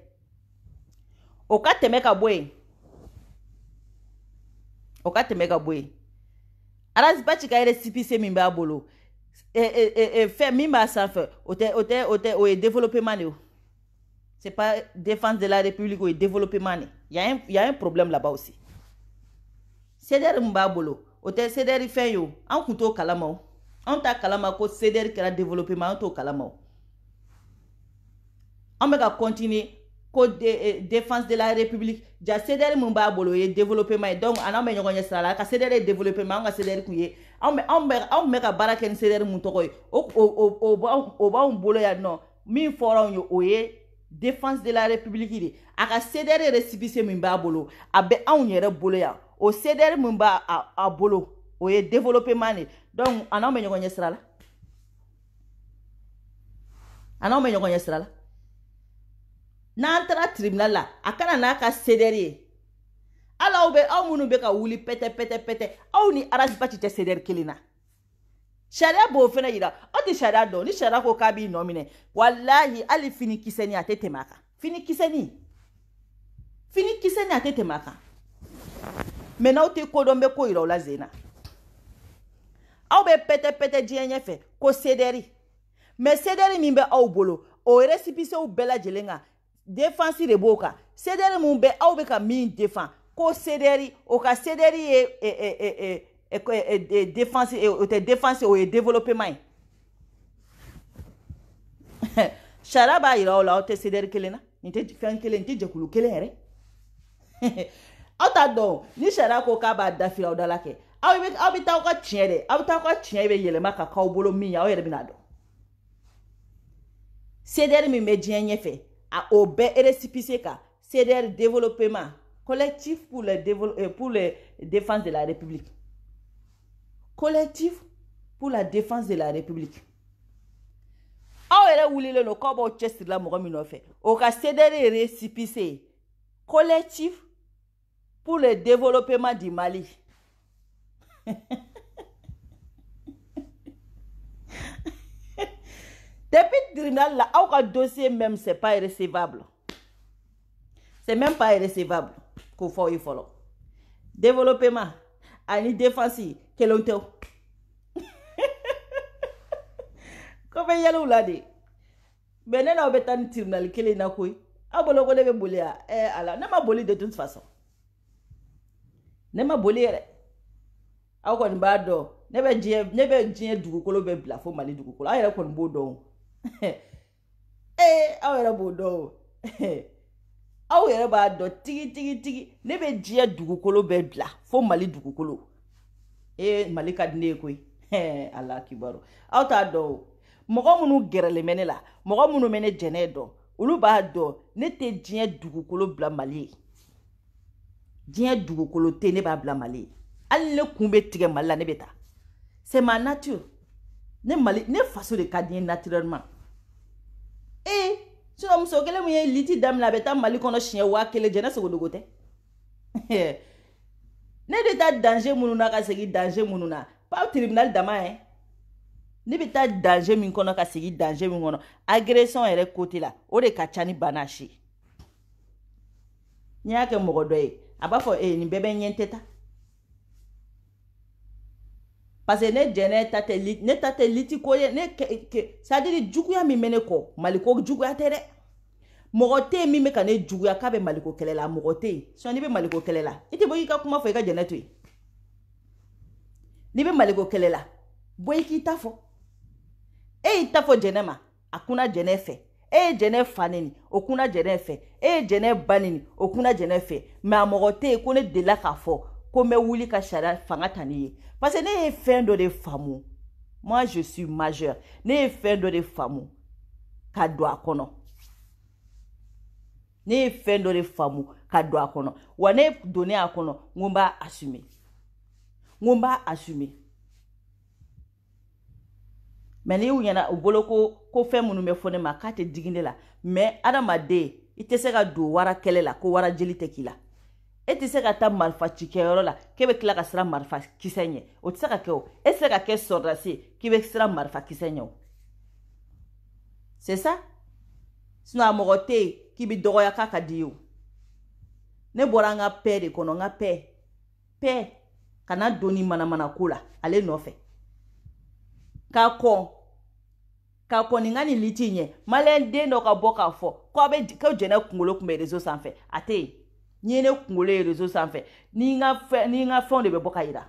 o ka tɛmɛ ka bɔ yen Arasbachi ka récépissé min b'a bolo fɛn min b'a sanfɛ o ye développement de c'est pas défense de la République o ye développement de il y a un problème là-bas aussi CDR min b'a bolo o tɛ CDR fɛn ye o an kun t'o kalama o an t'a kalama ko CDR kɛra développement an t'o kalama o an bɛ ka continuer ko défense de la République ja CDR min b'a bolo o ye développement ye donc an bɛ ɲɔgɔn ɲɛ sira la ka CDR ye développement an ka CDR kun ye anw bɛ ka baara kɛ ni CDR mun tɔgɔ ye o b'anw bolo yan nɔ min fɔra anw ye o ye défense de la République de a ka CDR récépissé min b'a bolo a bɛ anw yɛrɛ bolo yan o CDR min b'a bolo o ye développement de donc an bɛ ɲɔgɔn ɲɛ sira la n'an taara tribunal la a kana n'a ka CDR ye ala aw minnu bɛ ka wuli pɛtɛ aw ni Arasbachi tɛ CDR kelen na sariya b'o fana yira aw tɛ sariya dɔn ni sariya ko k'a b'i nɔ minɛ walahi hali fini kisɛni a tɛ tɛmɛ a kan fini kisɛni a tɛ tɛmɛ a kan mais n'aw tɛ kodɔn bɛ ko yira aw la zena aw bɛ pɛtɛ diɲɛ ɲɛfɛ ko CDR mais CDR min bɛ aw bolo o récépissé bɛɛ lajɛlen kan défense de b'o kan CDR mun bɛ aw bɛ ka min défend ko CDR o ka CDR ye défense o tɛ défense o ye développement ye sariya b'a yira aw la aw tɛ CDR kelen na nin tɛ fɛn kelen nin tɛ jɛkulu kelen yɛrɛ aw t'a dɔn ni sariya ko k'a b'a dafiri aw da la kɛ aw bɛ taa aw ka tiɲɛ dɛ aw bɛ taa aw ka tiɲɛ bɛ yɛlɛma ka k'aw bolo min ye aw yɛrɛ bɛna dɔn CDR min bɛ diɲɛ ɲɛfɛ o bɛɛ récépissé kan CDR développement collectif pour les défense de la République collectif pour la défense de la République aw yɛrɛ wulilen don k'aw b'aw cɛsirila mɔgɔ min nɔfɛ o ka CDR récépissé collectif pour le développement du Mali depuis tribunal là aw ka dossier même c'est pas recevable c'est même pas recevable k'o fɔ ye fɔlɔ développement ani défense kelen tɛ ko bɛ yɛlɛ u la de mais ne n'aw bɛ taa ni tribunal kelen na koyi aw bolo ko ne bɛ boli ya ala ne ma boli de toute façon ne ma boli yɛrɛ aw kɔni b'a dɔn ne bɛ diɲɛ dugukolo bɛ bila fo Mali dugukolo aw yɛrɛ kɔni b'o dɔn aw yɛrɛ b'o dɔn aw yɛrɛ b'a dɔn tigi ne bɛ diɲɛ dugukolo bɛ bila fo Mali dugukolo Mali ka di ne ye koyi ala kibaru aw t'a dɔn mɔgɔ minnu gɛrɛlen bɛ ne la mɔgɔ minnu bɛ ne jɛnɛ dɔn olu b'a dɔn ne tɛ diɲɛ dugukolo bila Mali ye diɲɛ dugukolo tɛ ne b'a bila Mali ye hali ne kun bɛ tigɛ Mali la ne bɛ taa c'est ma nature ne faso de ka di n ye naturellement sinon muso kelen min ye liti daminɛ a bɛ taa Mali kɔnɔ siɲɛ 1000 jɛnɛ sogodogo tɛ ne bɛ taa danger minnu na ka segin danger minnu na pas tribunal dama ye ne bɛ taa danger min kɔnɔ ka segin danger min kɔnɔ agression yɛrɛ côté la o de ka ca ni bana si n'i y'a kɛ mɔgɔ dɔ ye a b'a fɔ nin bɛɛ bɛ ɲɛ tɛ ta parce que ne jɛnɛ ta tɛ liti ko ye c'est-à-dire juguya min bɛ ne kɔ Maliko juguya tɛ dɛ mɔgɔ tɛ yen min bɛ ka ne juguya k'a bɛ Maliko kɛlɛ la mɔgɔ tɛ yen sinon n'i bɛ Maliko kɛlɛ la i tɛ bɔ i ka kuma fɔ i ka jɛnɛ to yen n'i bɛ Maliko kɛlɛ la bɔ i k'i ta fɔ e ta fo jɛnɛ ma a kuna jɛnɛ fɛ e ye jɛnɛ fa neni o kuna jɛnɛ fɛ e ye jɛnɛ ba neni o kuna jɛnɛ fɛ mais a mɔgɔ tɛ yen ko ne delila k'a fɔ ko n bɛ wuli ka sariya fanga ta n'i ye parce que ne ye fɛn dɔ de faamu moi je suis majeur ne ye fɛn dɔ de faamu ka don a kɔnɔ ne ye fɛn dɔ de faamu ka don a kɔnɔ wa ne donnen a kɔnɔ n ko n b'a assumer n ko n b'a assumer mais n'i y'u ɲɛna u bolo ko fɛn minnu bɛ fɔ ne ma k'a tɛ digi ne la mais adamaden i tɛ se ka don wara kɛlɛ la ko wara jeli tɛ k'i la e tɛ se ka taa marifa cikɛyɔrɔ la k'e bɛ tila ka siran marifa kisɛ ɲɛ o tɛ se ka kɛ o e tɛ se ka kɛ sɔrdasi k'i bɛ siran marifa kisɛ ɲɛ o c'est ça sinon a mɔgɔ tɛ yen k'i bɛ dɔgɔya k'a ka di ye o ne bɔra an ka paix de kɔnɔ n ka paix kana don ni manamana ko la ale nɔfɛ k'a kɔn nin ka nin liti ɲɛ maliyɛn den dɔ ka bɔ k'a fɔ ko jɛnɛ kunkolo tun bɛ réseau sanfɛ a tɛ yen n'i ye ne kunkolo ye réseau sanfɛ ni n ka fɛnw de bɛ bɔ ka yira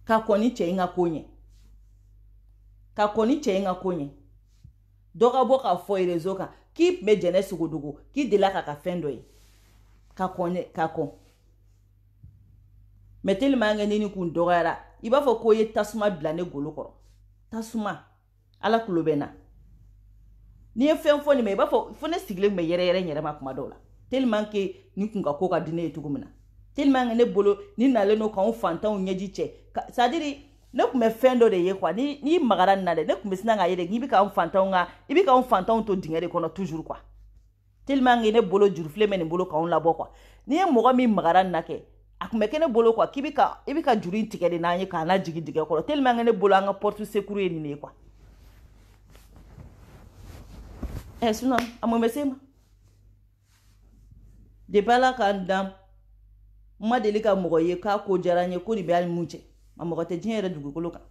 ka kɔn ni cɛ in ka ko ɲɛ ka kɔn ni cɛ in ka ko ɲɛ dɔ ka bɔ k'a fɔ réseau kan k'i tun bɛ jɛnɛ sogodogo k'i delila k'a ka fɛn dɔ ye ka kɔn mais tellement que ni kun dɔgɔyara i b'a fɔ ko ye tasuma bila ne golo kɔrɔ tasuma ala kulo bɛ na n'i ye fɛn fɔ nin ma i b'a fɔ ne sigilen tun bɛ yɛrɛ n yɛrɛ ma kuma dɔw la tellement que ni kun ka ko ka di ne ye cogo min na tellement que ne bolo ni nalen no k'anw fantanw ɲɛji cɛ c'est à dire ne kun bɛ fɛn dɔ de ye quoi n'i magara nin na dɛ ne kun bɛ sina k'a ye de i bɛ k'anw fantanw to dingɛ de kɔnɔ toujours quoi tellement que ne bolo jurufilen bɛ nin bolo k'anw labɔ quoi n'i ye mɔgɔ min magara nin na kɛ a kun bɛ kɛ ne bolo quoi i bɛ ka juru in tigɛ de n'an ye k'an lajigin dingɛ kɔrɔ tellement que ne bolo an ka porte secours ye nin ye quoi sinon a mun bɛ se ma depuis ala k'an dan n ma deli ka mɔgɔ ye k'a ko diyara n ye ko nin bɛ hali mun cɛ a mɔgɔ tɛ diɲɛ yɛrɛ dugukolo kan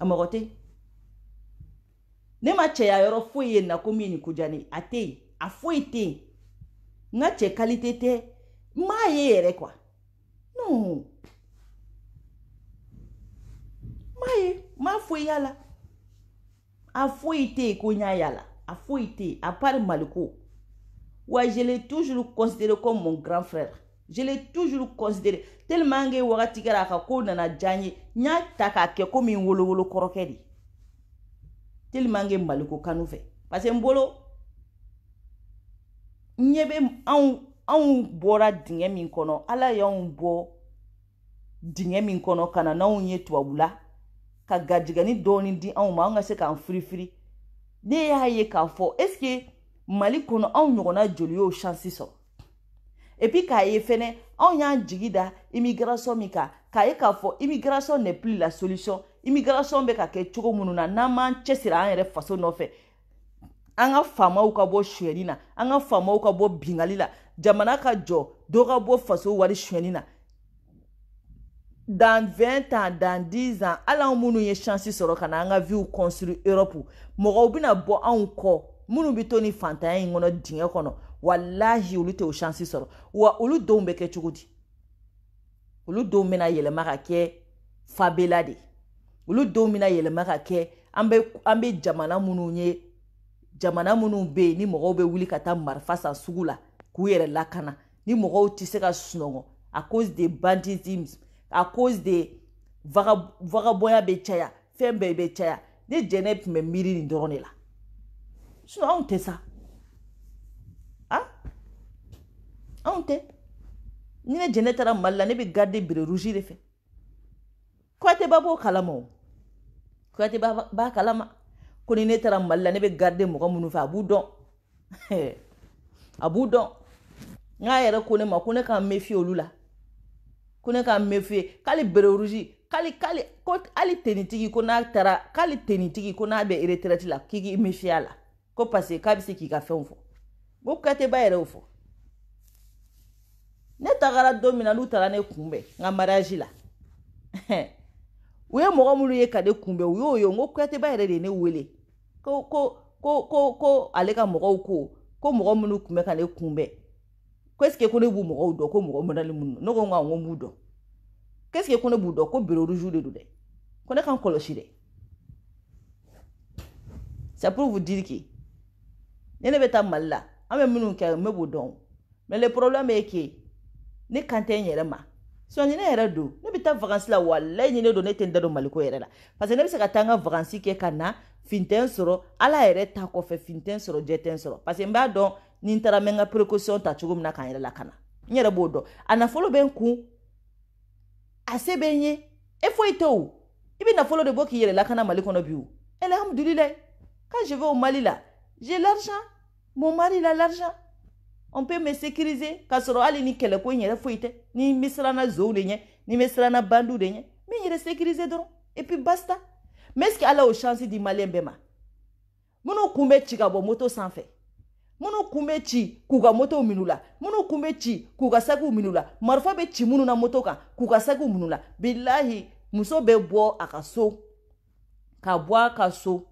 a mɔgɔ tɛ ne ma cɛya yɔrɔ foyi ye na ko min ni ko diya ne a tɛ yen a foyi tɛ yen n ka cɛ qualité tɛ n m'a ye yɛrɛ quoi non m'a ye n m'a foyi yala a foyi tɛ yen ko n y'a yala a foyi tɛ yen à part maliko wa je l'ai toujours considéré comme mon grand frère je l'ai toujours considéré tellement que wagati kɛra a ka ko nana diya n ye n y'a ta k'a kɛ komi n wolowolo kɔrɔkɛ de tellement que maliko kanu fɛ parce que n bolo n ɲɛ bɛ anw bɔra dingɛ min kɔnɔ ala y'anw bɔ dingɛ min kɔnɔ ka na n'anw ye tubabula ka garijigɛni dɔɔni di anw ma an ka se k'an firifiri ne y'a ye k'a fɔ est ce que mali kɔnɔ anw ɲɔgɔnna joli y'o chance sɔrɔ et puis k'a ye fɛnɛ anw y'an jigi da immigration min kan k'a ye k'a fɔ immigration n'est plus la solution immigration bɛ ka kɛ cogo minnu na n'an m'an cɛsiri an yɛrɛ faso nɔfɛ an ka faamaw ka bɔ suyɛni na an ka faamaw ka bɔ bingali la jamana ka jɔ dɔ ka bɔ faso wari suyɛni na dans 20 ans dans 10 ans hali anw minnu ye chance sɔrɔ ka na an ka vie construire Europe mɔgɔw bɛna bɔ anw kɔ minnu bɛ to ni fantanya in kɔnɔ dingɛ kɔnɔ walahi olu tɛ o chance sɔrɔ wa olu denw bɛ kɛ cogo di olu denw bɛna yɛlɛma ka kɛ fabela de olu denw bɛna yɛlɛma ka kɛ an bɛ jamana minnu ye jamana minnu bɛ yen ni mɔgɔw bɛ wuli ka taa marifa san sugu la k'u yɛrɛ lakana ni mɔgɔw tɛ se ka sunɔgɔ à cause de banditisme à cause de vagabɔnya bɛ caya fɛn bɛɛ bɛ caya ne jɛnɛ tun bɛ miiri nin dɔrɔn de la sinon anw tɛ sa anw tɛ ni ne jɛnɛ taara mali la ne bɛ garder bere rouge de fɛ kuyatɛba b'o kalama o kuyatɛba b'a kalama ko ni ne taara mali la ne bɛ garder mɔgɔ minnu fɛ a b'u dɔn a b'u dɔn n k'a yɛrɛ ko ne ma ko ne k'an méfier olu la ko ne k'an méfier k'ale bere rouge ko hali tenitigi ko n'a taara k'ale tenitigi ko n'a bɛ retraite la k'i k'i méfier a la ko parce que k'a bɛ se k'i ka fɛnw fɔ ko kuyatɛba yɛrɛ y'o fɔ ne tagara don min na n'u taara ne kunbɛn n ka mariage la u ye mɔgɔ minnu ye ka ne kunbɛn u y'o ye n ko kuyatɛba yɛrɛ de ye ne wele ko ale ka mɔgɔw ko mɔgɔ minnu tun bɛ ka ne kunbɛn Qu'est-ce que connaît vous mo do ko mo mo dali mun no ko nga ngo mudo qu'est-ce que connaît bu do ko bureau rouge de do de connaît kan koloshi de. C'est pour vous dire que ne beta malla ame munu ka me bu don mais le problème est que ne kanté yere ma so ni ne yere do ne beta vacances la walla ni ne do ne tenda do maliko yere la parce que ne se ka tanga vacances ke kana finten soro ala yere ta ko fe finten soro jeten soro parce que mba don ni ntara menga précaution ta chugum na kan yere la kana nyere bodo ana folo ben ku ase benye e fo ito ibi na folo de boki yere la kana maliko no biu alhamdulillah quand je vais au Mali là j'ai l'argent mon mari il a l'argent on peut me sécuriser kasoro ali ni kele ko nyere fo ite ni misra na zo de nye ni misra na bandu de nye mais yere sécuriser dron et puis basta. Mais est-ce qu'il a la chance di malien bema mono kumbe chika bo moto sans fait mono kumbe chi kuga moto minula mono kumbe chi kuga sagu minula marfa be chi munu na moto kan kuga sagu minula billahi muso be bo akaso ka bo akaso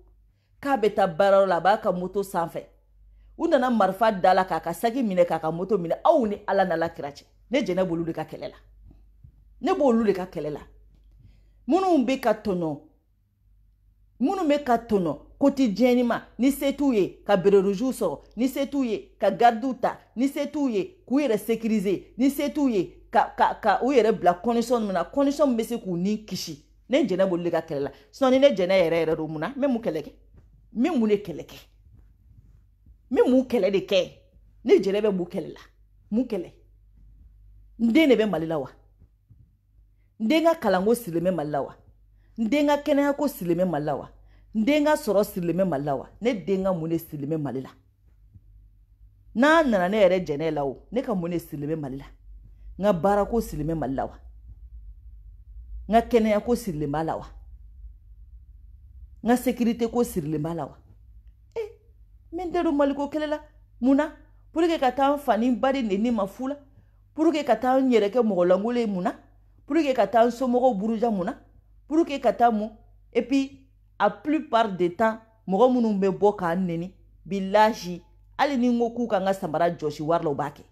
ka beta bararo la ba ka moto sans fait una na marfa dala ka sagi mine ka moto mine awu ni ala na la kirache ne jene bolu de ka kelela ne bolu de ka kelela munu be ka tono munu me ka tono quotidiennement ni setouye ka bereruju soro ni setouye ka garduta ni setouye ku yere sécuriser ni setouye ka u yere bla condition me se ku ni kishi ne jena bolle ka kelela sinon ne jena yere ro muna me mu keleke me mu ne keleke me mu kele de ke ne jena be mu kelela mu kele ndene be malilawa ndenga kalango sileme malawa ndenga kenaya ko sileme malawa ndenga soro sileme malawa ne denga mune sileme malila na nana ne yere jene lawo ne ka mune sileme malila nga bara ko sileme malawa nga kenaya ko sileme malawa nga sécurité ko sileme malawa men deru maliko kelela muna pour que kata fani bari neni mafula pour que kata nyereke mogolangule muna pour que kata somogo buruja muna pour que kata mu et puis a plupart des temps mogo munu be boka neni billahi ali ni ngoku kanga sambara joshi warlo bake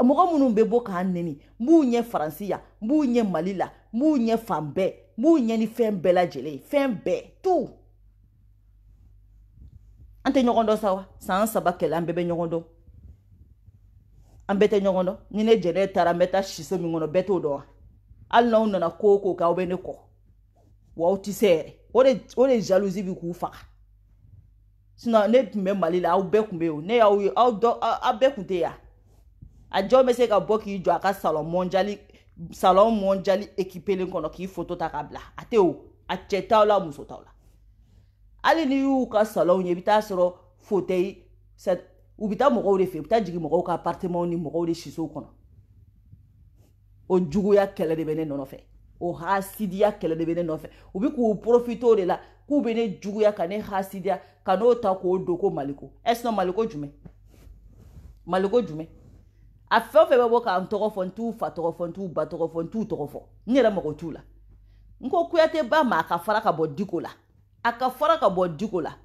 mogo munu be boka neni mbu nye francia mbu nye malila mbu nye fambe mbu nye ni fembe la jele fembe tout ante nyogondo sawa san sabakela ambebe nyogondo ambete nyogondo ni ne jene tarameta shiso mi ngono beto do al na unna koko ka obene ko wa utisere ore jalousie bi ku fa sina ne me malila au be kumbe o ne au do abe kunte ya a jo me se ka boki jo aka salon mondiali équipé le kono ki photo ta kabla ate o a cheta la muso taula ali ni yu ka salon ye bita soro fauteuil set ubita mo ko refe bita jigi mo ko appartement ni mo ko de shiso kono o jugu ya kele de bene nono fe o hasidia kele de bene nono fe ubi ku profito de la ku bene jugu ya kane hasidia kano ta ko do ko maliko esno maliko jume a fe fe bebo ka ntoro fontu fa toro fontu ba toro fontu toro fo nyera mo ko tula nko kuyate ba ma ka fara ka bodiko la aka fara ka bodiko la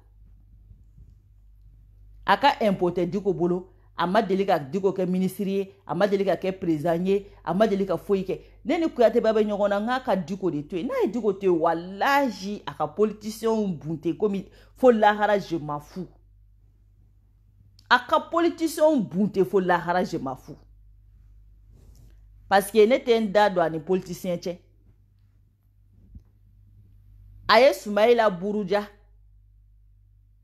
aka importer diko bolo ama delika diko ke ministrie ama delika ke président ama delika foike neni kuyate baba nyogona ngaka diko de to na diko te wallahi aka politicien bunte komi fo lahara je m'en fous aka politicien bunte fo lahara je m'en fous parce que nete ndado ani politicien che aye Soumaïla Buruja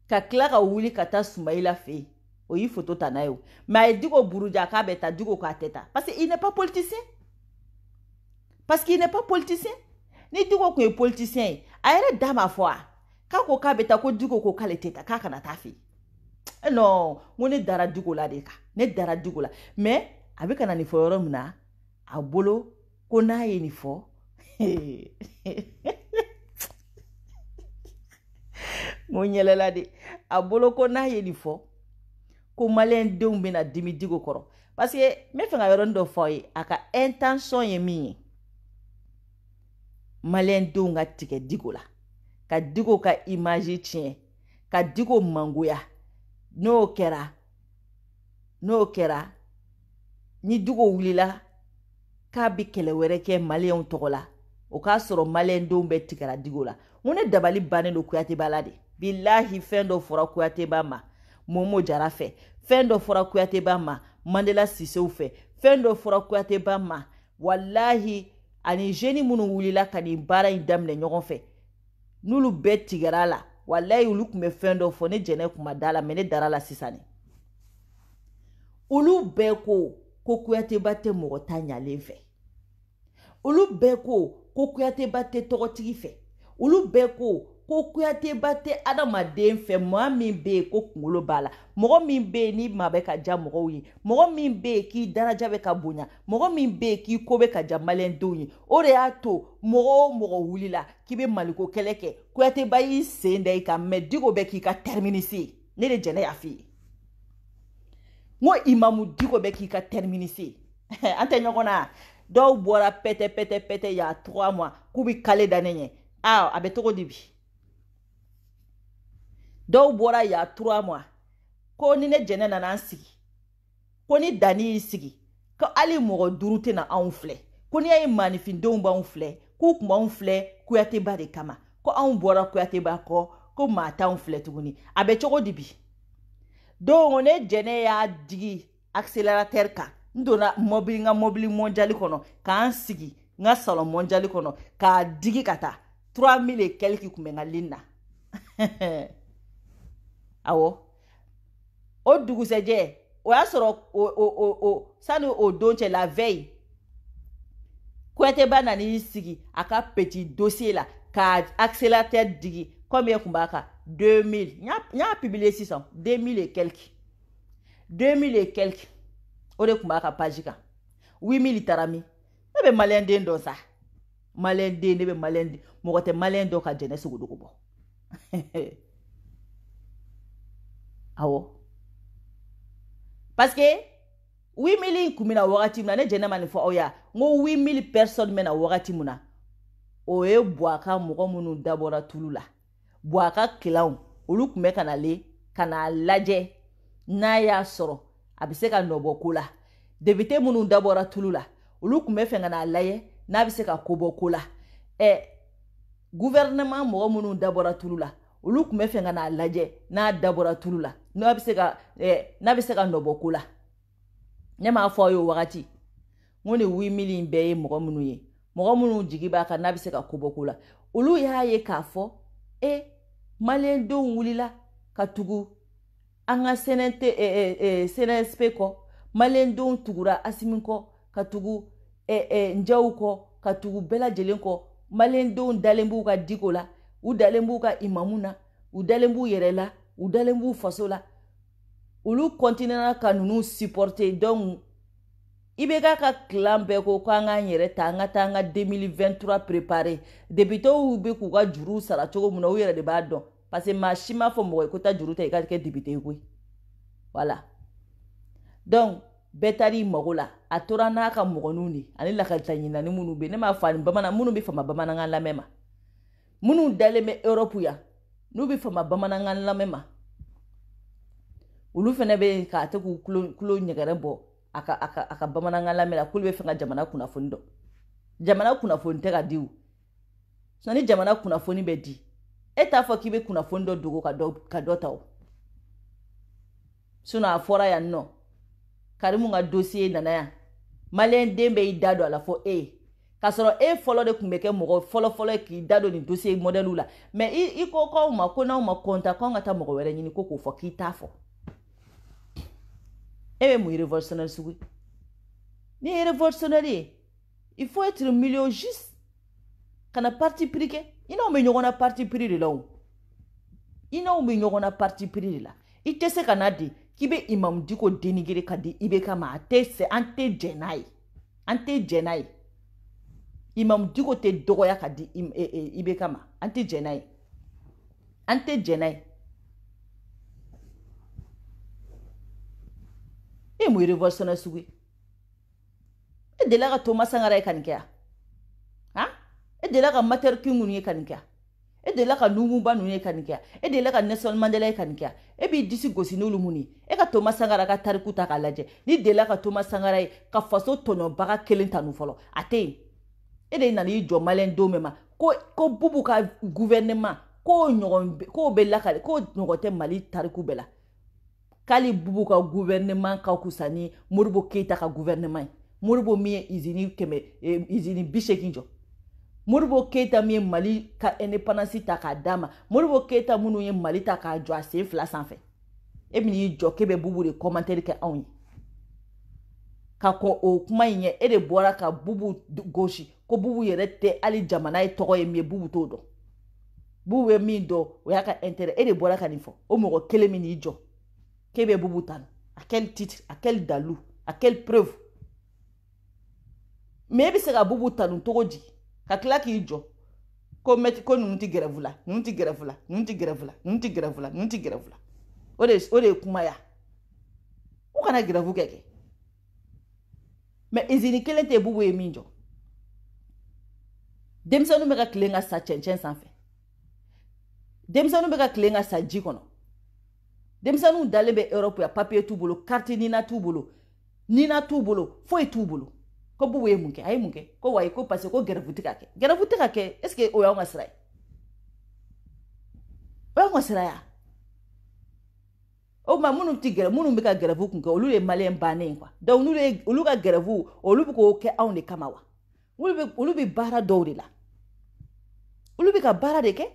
ka kila ka wuli ka ta Soumaïla fe o yi photo tanayo mais diko Buruja ka beta diko ka teta parce qu'il n'est pas politicien ni diko ko est politicien ayere dama foi ka ko ka beta ko diko ko kale teta ka kana ta fe non ngone dara diko la de ka ne dara diko la mais avec kana ni forum na abolo ko na ye ni fo Monyela de abolo ko na ye ni fo ko malen de umbe na dimi digo koro parce que me fenga yorondo foy aka intention ye mi malen de nga tike digo la ka digo ka image tien ka digo mangoya no kera ni dugo wulila k'a bi kɛlɛ wɛrɛ kɛ maliyɛnw tɔgɔ la o k'a sɔrɔ maliyɛndenw bɛ tigɛra digo la n ne dabali bannen don Kuyateba la de bilahi fɛn dɔ fɔra Kuyateba ma Momo Jara fɛ fɛn dɔ fɔra Kuyateba ma Mandela Sisew fɛ fɛn dɔ fɔra Kuyateba ma wallahi ani jeune minnu wulila ka nin baara in daminɛ ɲɔgɔn fɛ n'olu bɛɛ tigɛra la wallahi olu tun bɛ fɛn dɔ fɔ ne jɛnɛ kun ma da la mais ne dara la sisan ne olu bɛɛ ko Kuyateba tɛ mɔgɔ ta ɲalen fɛ olu bɛɛ ko Kuyateba tɛ tɔgɔtigi fɛ olu bɛɛ ko Kuyateba tɛ adamaden fɛ maa min bɛ yen ko kunkolo b'a la mɔgɔ min bɛ yen ni maa bɛ ka ja mɔgɔw ye mɔgɔ min bɛ yen k'i daraja bɛ ka bonya mɔgɔ min bɛ yen k'i ko bɛ ka ja maliyɛndenw ye o de y'a to mɔgɔ o mɔgɔ wulila k'i bɛ maliko kɛlɛ kɛ Kuyateba y'i sen da i kan mais Diko bɛ k'i ka terminisi ne de jɛnɛ y'a f'i ye n ko Imamu Diko bɛ k'i ka terminisi an tɛ ɲɔgɔn na dɔw bɔra pɛtɛ y'a 3 mois k'u bɛ kale da ne ɲɛ a bɛ cogo di bi dɔw bɔra y'a 3 mois ko ni ne jɛnɛ nana an sigi ko ni Dani y'i sigi ko hali mɔgɔ 5 tɛna anw filɛ ko ni y'a ye maanifindenw b'anw filɛ k'u tun b'anw filɛ Kuyateba de kama ko anw bɔra Kuyateba kɔ ko maa t'anw filɛ tuguni a bɛ cogo di bi donc ne jɛnɛ y'a digi accélérateur kan n donna n ka mobili mondial kɔnɔ k'an sigi n ka salon mondial kɔnɔ k'a digi ka taa 3000 et quelques kun bɛ n ka ligne na awɔ o dugusɛjɛ o y'a sɔrɔ sani o don cɛ la veille Kuyateba nani sigi a ka petit dossier la ka accélérateur digi combien kun b'a kan 2000 n y'a publié sisan 2000 et quelques 2000 et quelques o de kun b'a ka page kan 8000 taara min ne bɛ maliyɛnden dɔn sa maliyɛnden ne bɛ maliyɛnden mɔgɔ tɛ maliyɛn dɔn ka jɛnɛ sogodogo bɔ awɔ parce que 8000 kun bɛna wagati min na ne jɛnɛ ma nin fɔ aw ya n ko 8000 personnes bɛna wagati min na o ye Buwaka mɔgɔ minnu dabɔra tulu la Buwaka kilanw olu kun bɛ ka n'a lajɛ n'a y'a sɔrɔ a bɛ se ka nɔbɔ ko la député minnu dabɔra tulu la olu kun bɛ fɛ ka n'a lajɛ n'a bɛ se ka ko bɔ ko la gouvernement mɔgɔ minnu dabɔra tulu la olu kun bɛ fɛ ka n'a lajɛ n'a dabɔra tulu la n'a bɛ se ka nɔbɔ ko la ne m'a fɔ aw ye o wagati n ko ni 8000 in bɛɛ ye mɔgɔ minnu ye mɔgɔ minnu jigi b'a kan n'a bɛ se ka ko bɔ ko la olu y'a ye k'a fɔ maliyɛndenw wulila ka tugu an ka CNSP kɔ maliyɛndenw tugura Asimi kɔ ka tugu Njaw kɔ ka tugu bɛɛ lajɛlen kɔ maliyɛndenw dalen b'u ka Diko la u dalen b'u ka imamu na u dalen b'u yɛrɛ la u dalen b'u faso la olu continuera ka ninnu supporter donc IBK ka clan bɛɛ ko k'an k'an yɛrɛ ta an ka taa an ka 2023 préparer députéw bɛ k'u ka juru sara cogo min na u yɛrɛ de b'a dɔn parce que maa si m'a fɔ mɔgɔ ye ko taa juru ta i ka kɛ député ye koyi voilà donc bɛɛ taar'i mago la a tora n'a ka mɔgɔninw de ani lakalita ɲinani minnu bɛ ne m'a fɔ ani bamanan minnu bɛ fama bamanankan lamɛn ma minnu dalen bɛ Europe yan n'u bɛ fama bamanankan lamɛn ma olu fana bɛ k'a to k'u kulo ɲɛgɛrɛ bɔ a ka bamanankan lamɛn la k'olu bɛ fɛ ka jamana kunnafoni dɔn jamana kunnafoni tɛ ka di o sinon ni jamana kunnafoni bɛ di e t'a fɔ k'i bɛ kunnafoni dɔ dogo ka dɔ ta o sinon a fɔra yan nɔ Karimu ka dossier nana yan maliyɛnden bɛ i da don a la fɔ k'a sɔrɔ fɔlɔ de tun bɛ kɛ mɔgɔ fɔlɔ k'i da don nin dossier modèle la mais i ko k'aw ma ko n'aw ma compter k'anw ka taa mɔgɔ wɛrɛ ɲini ko k'o fɔ k'i t'a fɔ bɛ mun révolutionnaire sugu ni révolutionnaire ye il faut être milieu juste kana parti pris kɛ i n'aw bɛ ɲɔgɔn na parti pris de la o i n'aw bɛ ɲɔgɔn na parti pris de la i tɛ se ka na di k'i bɛ Imamu Diko dénigrer ka di IBK ma an tɛ jɛn n'a ye Imamu Diko tɛ dɔgɔya ka di IBK ma an tɛ jɛn n'a ye mun révolutionnaire sugu ye e delila ka Thomas Sankara ye ka nin kɛ yan e delila ka Martin King ninnu ye ka nin kɛ yan e de la ka Lumumba nu ye kanikia e de la ka Nelson Mandela ye kanikia e bi disi gosi n'olu muni e ka Thomas Sankara ka tariku ta ka lajɛ ni de la ka Thomas Sankara ye ka faso tɔnɔbaga kelen ta nu fɔlɔ a tɛ yen e de nana i jɔ maliyɛn denw bɛɛ ma ko Bubu ka gouvernement ko bɛ lakale ko ɲɔgɔn tɛ Mali tariku bɛɛ la k'ale Bubu ka gouvernement ka kusa ni Modibo Keita ka gouvernement ye Modibo min ye usine 80 jɔ Modibo Keita min ye Mali ka indépendance ta k'a d'a ma Modibo Keita minnu ye Mali ta k'a jɔ a sen 2 sanfɛ e bɛ n'i jɔ k'e bɛ Bubu de commentaire kɛ anw ye ka kɔn o kuma in ɲɛ e de bɔra ka Bubu gosi ko Bubu yɛrɛ tɛ hali jamana ye tɔgɔ ye min ye Bubu t'o dɔn Bubu ye min dɔn o y'a ka intérêt e de bɔra ka nin fɔ o mɔgɔ kelen min n'i jɔ k'e bɛ Bubu tanu à quel titre à quel dalu à quelle preuve mais e bɛ se ka Bubu tanu cogo di ka tila k'i jɔ ko ninnu tɛ grève la ninnu tɛ grève la ninnu tɛ grève la ninnu tɛ grève la ninnu tɛ grève la o de ye kuma ya u kana grève kɛ mais usine kelen tɛ Bubu ye min jɔ denmisɛnninw bɛ ka tilen ka sa cɛncɛn sanfɛ denmisɛnninw bɛ ka tilen ka sa ji kɔnɔ denmisɛnninw dalen bɛ Europe ya papier t'u bolo carte nina t'u bolo foyi t'u bolo ko Bubu ye mun kɛ a ye mun kɛ ko wayi ko parce que ko grève tɛ ka kɛ grève tɛ ka kɛ est ce que o y'anw ka sira ye o y'anw ka sira ya o ma minnu bɛ ka grève kun kɛ olu ye maliyɛn bannen quoi donc olu ka grève olu bɛ k'o kɛ anw de kama wa olu bɛ baara dɔw de la olu bɛ ka baara de kɛ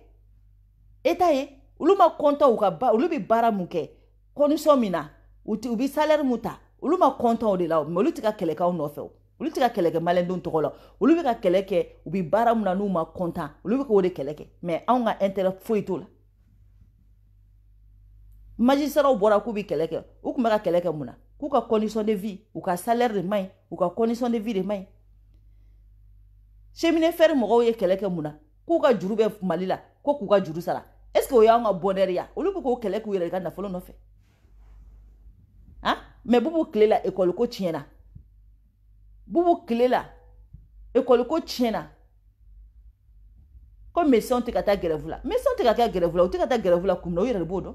État ye olu ma compter olu bɛ baara mun kɛ condition min na u bɛ salaire mun ta olu ma compter o de la mais olu tɛ ka kɛlɛ kɛ anw nɔfɛ olu tɛ ka kɛlɛ kɛ maliyɛndenw tɔgɔ la olu bɛ ka kɛlɛ kɛ u bɛ baara mun na n'u ma compter olu bɛ k'o de kɛlɛ kɛ mais anw ka intérêt foyi t'o la magistrats bɔra k'u bɛ kɛlɛ kɛ u tun bɛ ka kɛlɛ kɛ mun na k'u ka condition de vie u ka salaire de man ɲi u ka condition de vie de man ɲi cheminée fer mɔgɔw ye kɛlɛ kɛ mun na k'u ka juru bɛ Mali la ko k'u ka juru sara est ce que o y'anw ka bonheur ya olu bɛ k'o kɛlɛ k'u yɛrɛ ka nafolo nɔfɛ hein mais Bubu tile la école ko tiɲɛna Bubu tile la école ko tiɲɛna ko médecin tɛ ka taa grève la médecin tɛ ka kɛ grève la u tɛ ka taa grève la kun na u yɛrɛ de b'o dɔn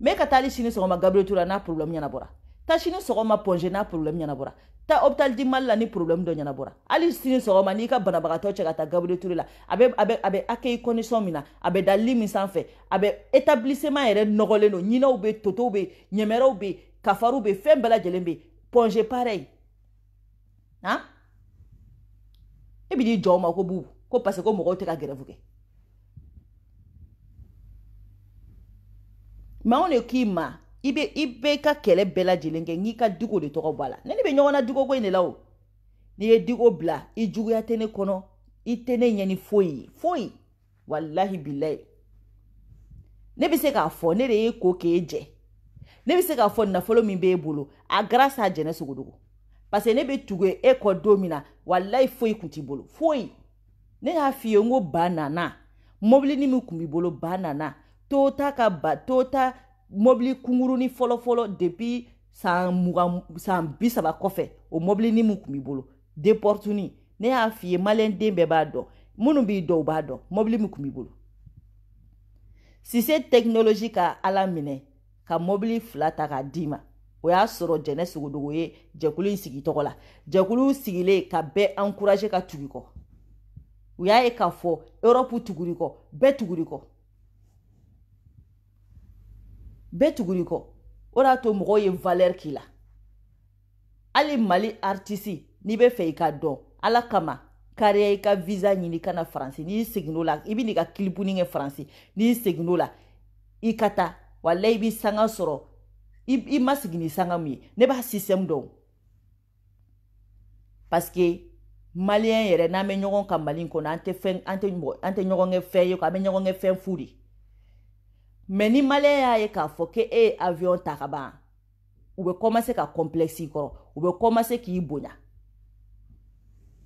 mais ka taa hali sini sɔgɔma Gabriel Touré n'a problème ɲɛnabɔra taa sini sɔgɔma Pongé n'a problème ɲɛnabɔra taa hôpital du Mali la ni problème dɔ ɲɛnabɔra hali sini sɔgɔma n'i ka banabagatɔ cɛ ka taa Gabriel Touré la a bɛ accueil condition min na a bɛ da lit min sanfɛ a bɛ établissement yɛrɛ nɔgɔlen don ɲinɛw bɛ totow bɛ ɲɛmɛrɛw bɛ kafaru bɛ fɛn bɛɛ lajɛlen bɛ Pongé pareil hein e bɛ n'i jɔ o ma ko Bubu ko parce que ko mɔgɔw tɛ ka grève kɛ mais anw de k'i ma i bɛ ka kɛlɛ bɛɛ lajɛlen kɛ n'i ka Diko de tɔgɔ bɔ a la ne bɛ ɲɔgɔn na Diko ko in de la o n'i ye Diko bila i juguya tɛ ne kɔnɔ i tɛ ne ɲɛ ni foyi walahi bilayi ne bɛ se k'a fɔ ne de ye ko k'e jɛ ne bɛ se k'a fɔ nafolo min b'e bolo a grâce à Jɛnɛ Sogodogo parce que ne bɛ tugu e kɔ don min na walahi foyi kun t'i bolo foyi ne y'a f'i ye n ko ba nana mobili ni min kun b'i bolo ba nana Toyota mobili kungurunin fɔlɔ depuis san 30 kɔfɛ o mobili ni min kun b'i bolo Deportuni ne y'a f'i ye maliyɛn den bɛɛ b'a dɔn minnu b'i dɔn u b'a dɔn mobili min kun b'i bolo Cissé technologie ka ala minɛ ka mobili 2 ta k'a d'i ma o y'a sɔrɔ Jɛnɛ Sogodogo ye jɛkulu in sigi tɔgɔ la jɛkulu sigilen ka bɛɛ encourager ka tugu kɔ u y'a ye k'a fɔ Europe tuguri kɔ bɛɛ tuguri kɔ o y'a to mɔgɔw ye valeur k'i la hali Mali artiste n'i bɛ fɛ i ka dɔn ala kama kariya i ka visa ɲini ka na Faransi n'i seginn'o la i bɛ n'i ka kilipuni kɛ Faransi n'i seginn'o la i ka taa walahi i bɛ sanga sɔrɔ i ma sigi ni sanga min ye ne b'a système dɔn parce que maliyɛn yɛrɛ n'an bɛ ɲɔgɔn kan Mali kɔnɔ an tɛ ɲɔgɔn kɛ fɛn ye an bɛ ɲɔgɔn kɛ fɛn fu de mais ni maliyɛn y'a ye k'a fɔ k'e ye avion ta ka ban u bɛ commencer ka complexe i kɔrɔ u bɛ commencer k'i bonya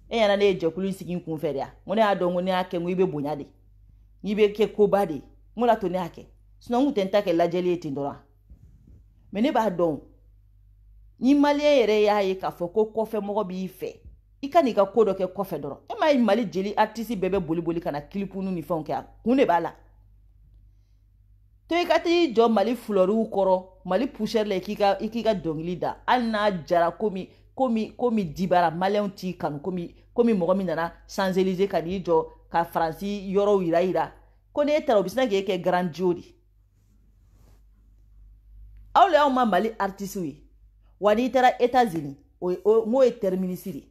e ɲɛna ne ye jɛkulu sigi n kun fɛ de ya n ko ne y'a dɔn ko ne y'a kɛ n ko i bɛ bonya de n'i bɛ kɛ koba de n ko la to ne y'a kɛ sinon n kun tɛ n ta kɛ lajɛli ye ten dɔrɔn mais ne b'a dɔn ni maliyɛn yɛrɛ y'a ye k'a fɔ ko kɔfɛ mɔgɔ b'i fɛ i ka n'i ka ko dɔ kɛ kɔfɛ dɔrɔn e m'a ye Mali jeli artiste bɛɛ bɛ boli boli ka na kilipunu ni fɛnw kɛ a kun de b'a la to i ka t'i jɔ Mali floriw kɔrɔ Mali poussière la i k'i ka dɔnkili da hali n'a jara komi dibara maliyɛnw t'i kanu komi mɔgɔ min nana Champs-Élysées ka n'i jɔ ka Faransi yɔrɔw yira ko n'e taara u bɛ sina k'e kɛ grand dio de aw le y'aw ma Mali artiste ye wa n'i taara États-Unis n'o ye terminus de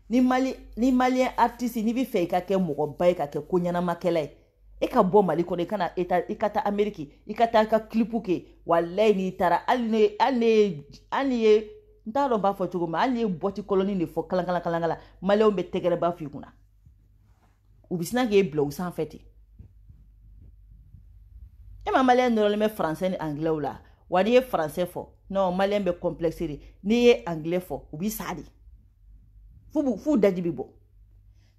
ni malien artiste n'i bɛ fɛ i ka kɛ mɔgɔba ye ka kɛ ko ɲɛnamakɛla ye e ka bɔ Mali kɔnɔ i ka taa Amérique i ka taa i ka clipu kɛ walayi n'i taara hali ni ye n t'a dɔn b'a fɔ cogo min hali ni ye boîte colonne de fɔ kalankala maliyɛnw bɛ tɛgɛrɛba f'i kunna u bɛ sina k'e bila u sanfɛ ten e ma maliyɛn nɔrɔlen bɛ français ni anglais la wa n'i ye français fɔ non maliyɛn bɛ complexe de n'i ye anglais fɔ u b'i sa de f'u daji bɛ bɔ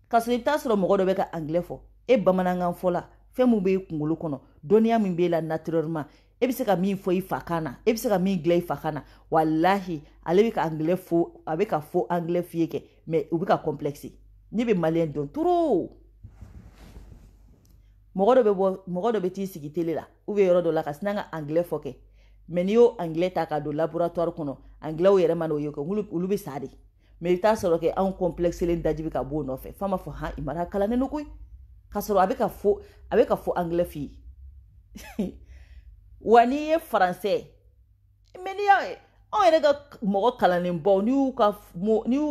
k'a sɔrɔ i bɛ taa sɔrɔ mɔgɔ dɔ bɛ ka anglais fɔ e bamanankan fɔ la fɛn min b'e kunkolo kɔnɔ dɔnniya min b'e la naturellement e bɛ se ka min fɔ i fa kan na e bɛ se ka min dilan i fa kan na walahi ale bɛ ka anglais fɔ a bɛ ka fɔ anglais f'i ye kɛ mais u bɛ ka complexe ne bɛ maliyɛn dɔn trop mɔgɔ dɔ bɛ t'i sigi télé la ou bien yɔrɔ dɔ la ka sina ka anglais fɔ kɛ mais n'i y'o anglais ta ka don laboratoire kɔnɔ anglais yɛrɛ ma n'o ye kɛ olu bɛ sa de mais i t'a sɔrɔ kɛ anw complexelen daji bɛ ka b'o nɔfɛ f'a ma fɔ han i mara kalannen don koyi k'a sɔrɔ a bɛ ka fɔ anglais f'i ye wa n'i ye français mais n'i y'a ye anw yɛrɛ ka mɔgɔ kalannenbaw n'i y'u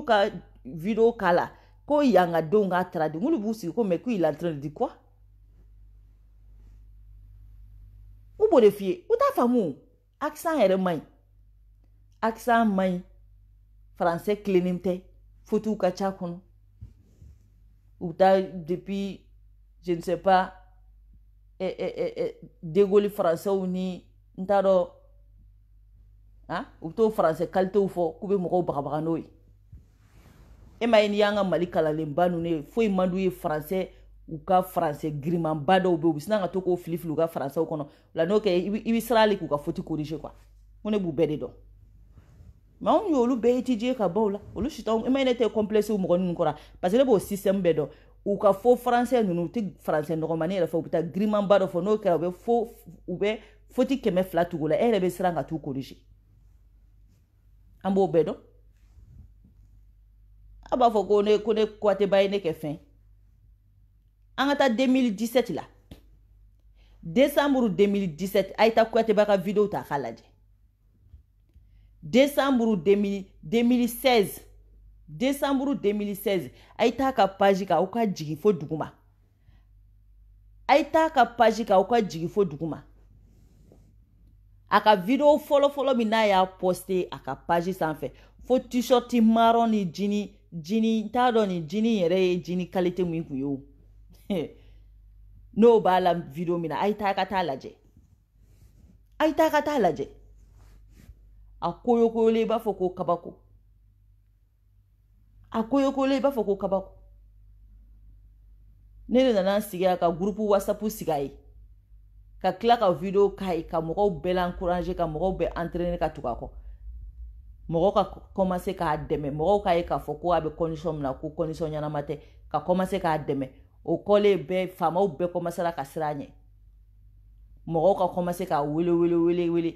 ka vidéo k'a la ko yan ka denw k'a traduit olu b'u sigi ko mais qu'il est en train de dire quoi u b'o de f'i ye u t'a faamu accent yɛrɛ man ɲi accent man ɲi français tilennen tɛ fautes ka ca kɔnɔ u bɛ taa depuis je ne sais pas De Gaulle français ni n t'a dɔn u bɛ t'o français qualitéw fɔ k'u bɛ mɔgɔw bagabaga n'o ye e m'a ye n'i y'an ka Mali kalanlenba ninnu ye foyi man d'u ye français u ka français girimanba dɔw bɛ yen u bɛ sina ka to k'o fili u ka français kɔnɔ o la n'o kɛ i bɛ siran hali k'u ka faute corriger quoi ko ne b'u bɛɛ de dɔn mais anw y'olu bɛɛ étudier ka ban o la olu si t'anw e m'a ye ne tɛ complexe mɔgɔ ninnu kɔrɔ parce que ne b'o système bɛɛ dɔn u ka faux français ninnu u tɛ français nɔgɔmani yɛrɛ fɔ u bɛ taa girimanba dɔ fɔ n'o kɛra u bɛ faute 200 tugu la e yɛrɛ bɛ siran ka t'u corriger an b'o bɛɛ dɔn a b'a fɔ ko ne Kouyatéba ye ne kɛ fɛn an ka taa 2017 la décembre 2017 a ye taa Kouyatéba ka vidéo ta k'a lajɛ décembre 2016 a ye taa ka page kan aw ka jigin fo duguma a ka vidéo fɔlɔ min n'a y'a posté a ka page sanfɛ fo t-shirt marron ni jini t'a dɔn ni jini yɛrɛ ye jini qualité min kun ye o n'o b'a la vidéo min na a ye taa ka taa lajɛ a koyokoyolen i b'a fɔ ko kabako ne de nana sigi a ka groupe WhatsApp sigi a ye ka tila ka vidéo k'a ye ka mɔgɔw bɛɛ l'encourager ka mɔgɔw bɛɛ entraîner ka tugu a kɔ mɔgɔw ka commencer k'a dɛmɛ mɔgɔw k'a ye k'a fɔ ko a bɛ condition min na ko condition ɲɛnama tɛ ka commencer k'a dɛmɛ o kɔlen bɛɛ faamaw bɛɛ commencera ka siran a ɲɛ mɔgɔw ka commencer k'a wele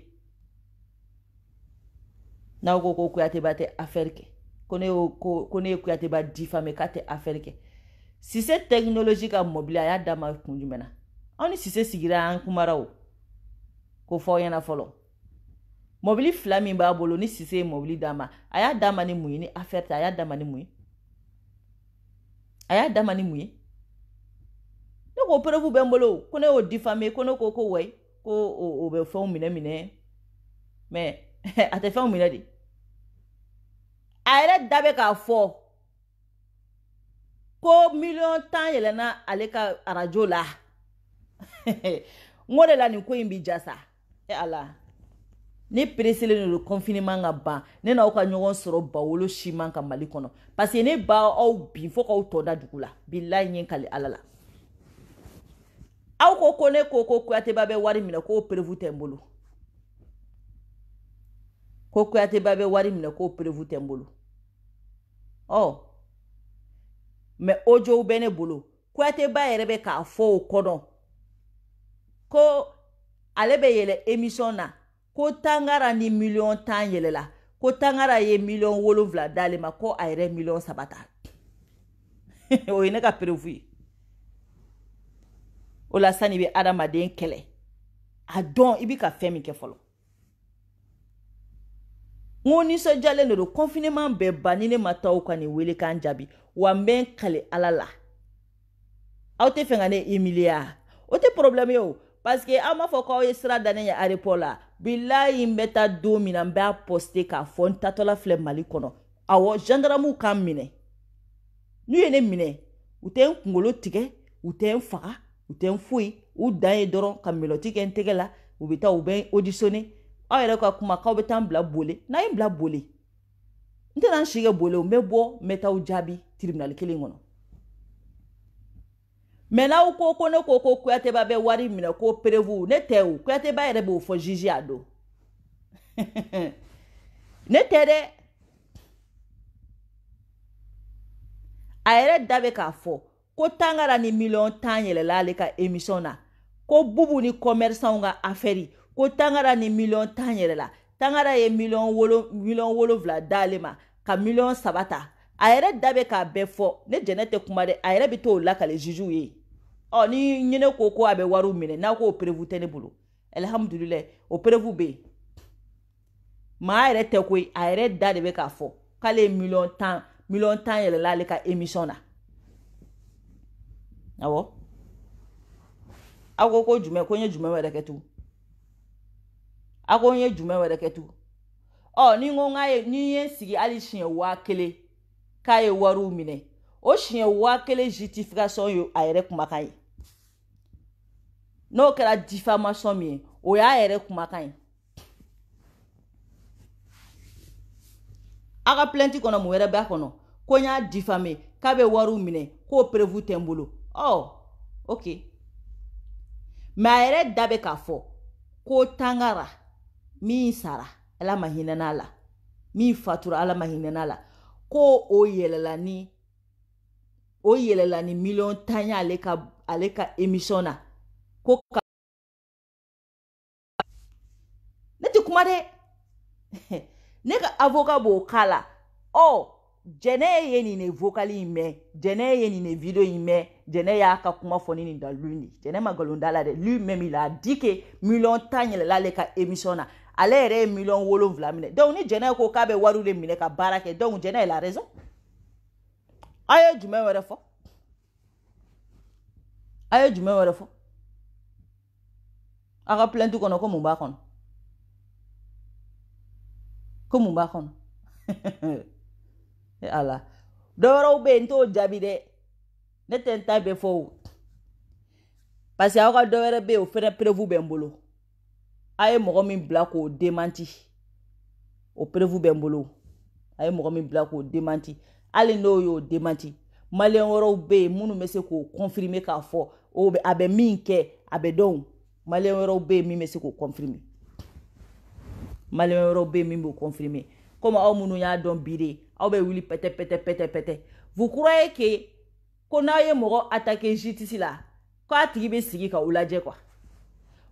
n'aw ko Kouyatéba tɛ affaire kɛ ko ne ye Kouyatéba diffamé k'a tɛ affaire kɛ Cissé technologie ka mobili a y'a d'a ma kun jumɛn na aw ni Cissé sigira an kumara o ko fɔ ɲɛna fɔlɔ mobili 2 min b'a bolo ni Cissé ye mobili d'a ma a y'a d'a ma ni mun ye ni affaire tɛ a y'a d'a ma ni mun ye ne ko preuve bɛ n bolo ko ne y'o diffamé ko ne ko wayi ko o bɛ fɛnw minɛ mais a tɛ fɛnw minɛ de a yɛrɛ da bɛ k'a fɔ ko 1000 yɛlɛnna ale ka arajo la n ko de la nin ko in bi ja sa ala ne presselen don confinement ka ban ne n'aw ka ɲɔgɔn sɔrɔ bawolo siman ka Mali kɔnɔ parce que ne ba aw bin fo k'aw tɔ da dugu la bilahi ɲɛ kali ala la aw ko ne ko Kouyatéba bɛ wari minɛ k'o preuve tɛ n bolo ko Kouyatéba bɛ wari minɛ k'o preuve tɛ n bolo mais audio bene bolo Kouyaté ba yɛrɛ bɛ k'a fɔ o kɔnɔ ko ale bɛ yɛlɛ émission na ko Tangara ni million 10 yɛlɛla ko Tangara ye million 7 d'ale ma ko a yɛrɛ million 3 ta o ye ne ka preuve ye o la sani bɛ adamaden kɛlɛ a dɔn i bi ka fɛn min kɛ fɔlɔ Ngo nisɔndiyalen de don confinement bɛ ban ni ne ma taa aw ka nin wele kan jaabi wa n bɛ n kale Ala la aw tɛ fɛ ka ne humilier o tɛ problème ye o parce que aw m'a fɔ k'aw ye sira da ne ɲɛ aéroport la bilayi n bɛ taa don min na n b'a poster k'a fɔ n tatɔla filɛ Mali kɔnɔ awɔ gendarmew kan minɛ n'u ye ne minɛ u tɛ n kunkolo tigɛ u tɛ n faga u tɛ n foyi u dan ye dɔrɔn ka meloti kɛ n tɛgɛ la u bɛ taa u bɛ auditionner aw yɛrɛ ka kuma k'aw bɛ taa n bila bole n'a ye n bila bole n tɛna n si kɛ bole o n bɛ bɔ n bɛ taa jaabi tribunal kelen kɔnɔ mais n'aw ko ne ko Kouyatéba bɛ wari minɛ ko prévu ne tɛ o Kouyatéba yɛrɛ b'o fɔ juge a don ne tɛ dɛ a yɛrɛ da bɛ k'a fɔ ko Tangara ni million 10 yɛlɛla ale ka émission na ko Bubu ni commerçant ka affaire ko Tangara ni million 10 yɛlɛla Tangara ye million 7 d'ale ma ka million 3 ta a yɛrɛ da bɛ k'a bɛɛ fɔ ne jɛnɛ tɛ kuma dɛ a yɛrɛ bɛ t'o lakale juge ye ni ɲinɛ ko a bɛ wariw minɛ n'a ko prévu tɛ ne bolo alhamdulillah o prévu bɛ yen maa yɛrɛ tɛ koyi a yɛrɛ da de bɛ k'a fɔ k'ale million 10 yɛlɛla ale ka émission na awɔ aw ko jumɛn ko n ye jumɛn wɛrɛ kɛ tu aw ko n ye jumɛn wɛrɛ kɛ tu ni n ko ni ye n sigi hali siɲɛ 1000 k'a ye wariw minɛ o siɲɛ 1000 justification ye a yɛrɛ kumakan ye n'o kɛra diffamation min ye o y'a yɛrɛ kumakan ye a ka plainte kɔnɔ mun wɛrɛ b'a kɔnɔ ko n y'a diffamer k'a bɛ wariw minɛ k'o prévu tɛ n bolo ok mais a yɛrɛ da bɛ k'a fɔ ko Tangara min sara Ala ma hinɛ n'a la min fatura Ala ma hinɛ n'a la ko o yɛlɛla ni million 10 ye ale ka émission na ko ne tɛ kuma dɛ ne ka avocat b'o k'a la jɛnɛ ye nin vocal in mɛn jɛnɛ ye nin video in mɛn jɛnɛ y'a ka kuma fɔ ni nin dalu ye jɛnɛ ma nkalon da la dɛ lui-même il a dit que million 10 yɛlɛla ale ka émission na ale yɛrɛ ye million 7 minɛ donc ni jɛnɛ ko k'a bɛ wariw de minɛ ka baara kɛ donc jɛnɛ elle a raison a ye jumɛn wɛrɛ fɔ a ka plainte kɔnɔ ko mun b'a kɔnɔ Ala dɔwɛrɛw bɛ yen n t'o jaabi dɛ ne tɛ n ta bɛɛ fɔ o parce que aw ka dɔwɛrɛ bɛ yen o fɛnɛ prévu bɛ n bolo a ye mɔgɔ min bila k'o démenti o prévu bɛ n bolo a ye mɔgɔ min bila k'o démenti hali n'o y'o démenti malien wɛrɛw bɛ yen minnu bɛ se k'o confirmer k'a fɔ a bɛ min kɛ a bɛ dɔn malien wɛrɛw bɛ yen min bɛ se k'o confirmer malien wɛrɛw bɛ yen min b'o confirmer comme aw minnu y'a dɔn bi de aw bɛ wuli pɛtɛ vous croyez que ko n'a ye mɔgɔ attaquer justice la k'a tigi bɛ sigi ka o lajɛ quoi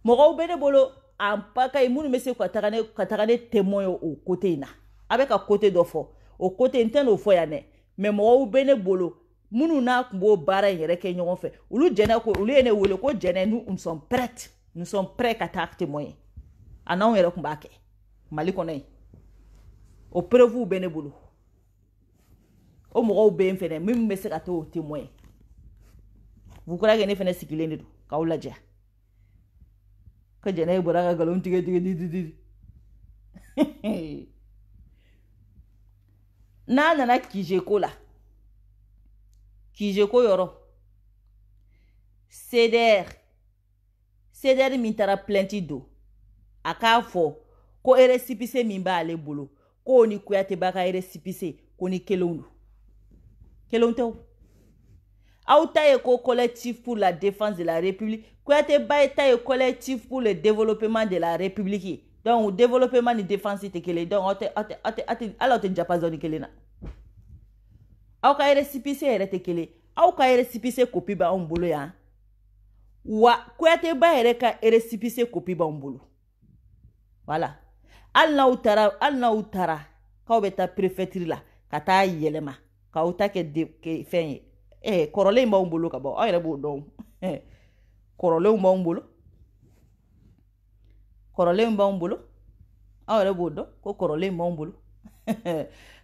mɔgɔw bɛ ne bolo en pagaille minnu bɛ se ka taga ne témoin o côté in na a bɛ ka côté dɔ fɔ o côté n tɛ n'o fɔ yan dɛ mais mɔgɔw bɛ ne bolo minnu n'a tun b'o baara in yɛrɛ kɛ ɲɔgɔn fɛ olu ye ne wele ko jɛnɛ nous sommes prêts ka taa témoin a n'anw yɛrɛ tun b'a kɛ Mali kɔnɔ yen o preuve bɛ ne bolo o mɔgɔw bɛ yen fɛnɛ min bɛ se ka taa o témoin vous croyez que ne fɛnɛ sigilen de don k'aw lajɛ ka jɛnɛ ye bɔra ka nkalon tigɛ n'a nana Kijeko la Kijeko yɔrɔ CDR min taara plainte don a k'a fɔ ko récépissé min b'ale bolo ko ni Kouyatéba ka récépissé ko ni kelenw tɛ o aw ta ye ko collectif pour la défense de la République Kouyatéba ta ye collectif pour le développement de la République donc développement ni défense tɛ kelen donc aw tɛ diapason kelen na aw ka récépissé yɛrɛ tɛ kelen aw ka récépissé copie b'anw bolo yan wa Kuyateba yɛrɛ ka récépissé copie b'anw bolo voilà hali n'aw taara k'aw bɛ taa préfecture la ka taa yɛlɛma k'aw ta kɛ fɛn ye kɔrɔlen b'anw bolo ka bɔ aw yɛrɛ b'o dɔn kɔrɔlenw b'anw bolo aw yɛrɛ b'o dɔn ko kɔrɔlen b'anw bolo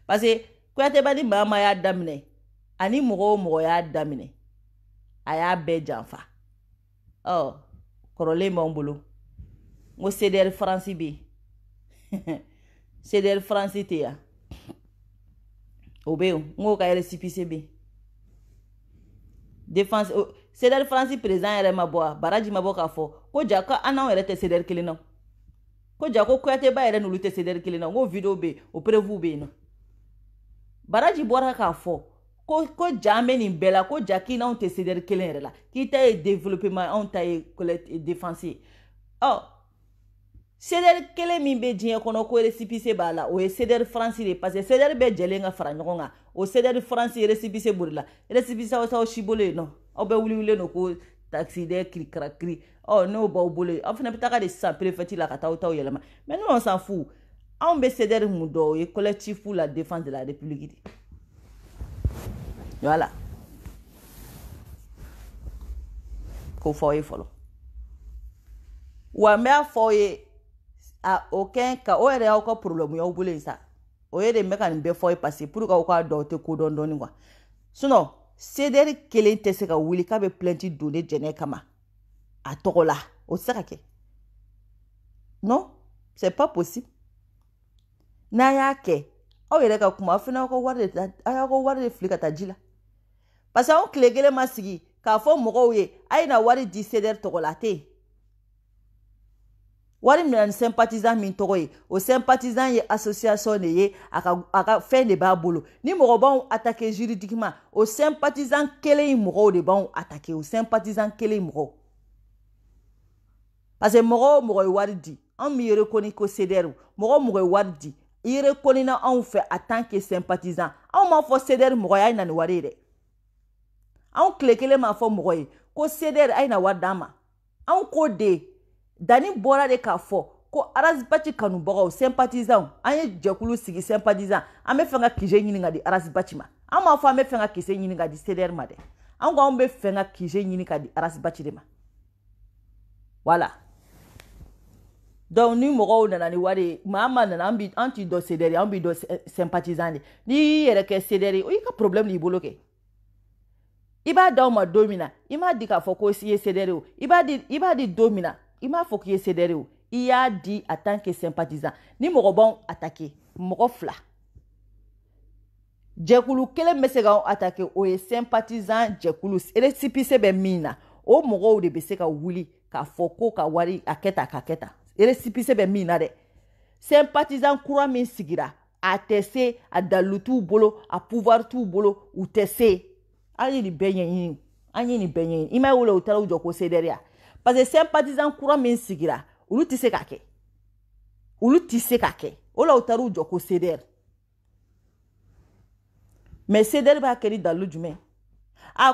parce que Kuyateba ni maa y'a daminɛ ani mɔgɔ o mɔgɔ y'a daminɛ a y'a bɛɛ janfa kɔrɔlen b'anw bolo n ko CDR France bɛ yen CDR France tɛ yan o bɛ yen n k'o ka récépissé bɛ yen défense CDR France président yɛrɛ ma bɔ Baraji ma bɔ k'a fɔ ko ja ko an n'anw yɛrɛ tɛ CDR kelen na ko ja ko Kuyateba yɛrɛ n'olu tɛ CDR kelen na n ko vidéo bɛ yen o preuve bɛ yen nɔ Baraji bɔra k'a fɔ ko ja an bɛ nin bɛɛ la ko ja k'i n'anw tɛ CDR kelen yɛrɛ la k'i ta ye développement anw ta ye défense ye CDR kelen min bɛ diɲɛ kɔnɔ ko récépissé b'a la o ye CDR France de parce que CDR bɛɛ jɛlen ka fara ɲɔgɔn kan o CDR France récépissé b'o de la récépissé aw si bolo yen nɔ aw bɛɛ wuliwulilen don ko taxi de kirikarakiri n'o b'aw bolo yen aw fana bɛ taga de sisan préfecture la ka taa aw taw yɛlɛma mais nous on s'en fout anw bɛ CDR mun dɔn o ye collectif pour la défense de la République de voilà k'o fɔ aw ye fɔlɔ wa n b'a fɔ aw ye o kɛn ka o yɛrɛ y'aw ka problème y'aw bolo yen sa o ye de n bɛ ka nin bɛɛ fɔ aw ye parce que pour que aw k'a dɔn aw tɛ ko dɔn dɔɔni quoi sinon CDR kelen tɛ se ka wuli k'a bɛ plainte don ne jɛnɛ kama a tɔgɔ la o tɛ se ka kɛ non c'est pas possible n'a y'a kɛ aw yɛrɛ ka kuma aw fana y'aw ka wari de fili ka taa ji la parce que anw tile kelen ma sigi k'a fɔ mɔgɔw ye a ye na wari di CDR tɔgɔ la a tɛ yen wari mina ni sympathisant min tɔgɔ ye o sympathisant ye association de ye a ka fɛn de b'a bolo ni mɔgɔ b'anw attaquer juridiquement o sympathisant kelen in mɔgɔw de b'anw attaquer o sympathisant kelen mɔgɔw parce que mɔgɔ o mɔgɔ ye wari di anw mi reconnu ko CDR mɔgɔ o mɔgɔ ye wari di i reconnu na anw fɛ en tant que sympathisant anw m'a fɔ CDR mɔgɔ ye a ye na ni wari ye dɛ anw tile kelen m'a fɔ mɔgɔ ye ko CDR a ye na wari d'an ma anw ko de Dani bɔra de k'a fɔ ko Arasibachi kanubagaw sympathisant an ye jɛkulu sigi sympathisant an bɛ fɛ ka kije ɲini ka di Arasibachi ma an m'a fɔ an bɛ fɛ ka kije ɲini ka di CDR ma dɛ an ko an bɛ fɛ ka kije ɲini ka di Arasibachi de ma voilà donc ni mɔgɔw nana ni wari maa ma nana an t'i dɔn CDR an b'i dɔn sympathisant de n'i y'i yɛrɛ kɛ CDR o y'i ka problème y'i bolo kɛ i b'a d'aw ma don min na i m'a di k'a fɔ ko i ye CDR o i b'a di don min na i m'a fɔ k'i ye CDR o i y'a di en tant que sympathisant ni mɔgɔ b'anw attaquer mɔgɔ fila jɛkulu kelen bɛ se k'anw attaquer o ye sympathisant jɛkulu récépissé bɛ min na o mɔgɔw de bɛ se ka wuli k'a fɔ ko ka wari a kɛ tan ka kɛ tan récépissé bɛ min na dɛ sympathisant kura min sigira a tɛ se a dalu t'u bolo a pouvoir t'u bolo u tɛ se an ye nin bɛɛ ɲɛɲini i m'a ye o la u taara u jɔ ko CDR ya parce que sympathisant kura min sigira olu tɛ se ka kɛ o la u taara u jɔ ko CDR mais CDR b'a kɛ ni dalu jumɛn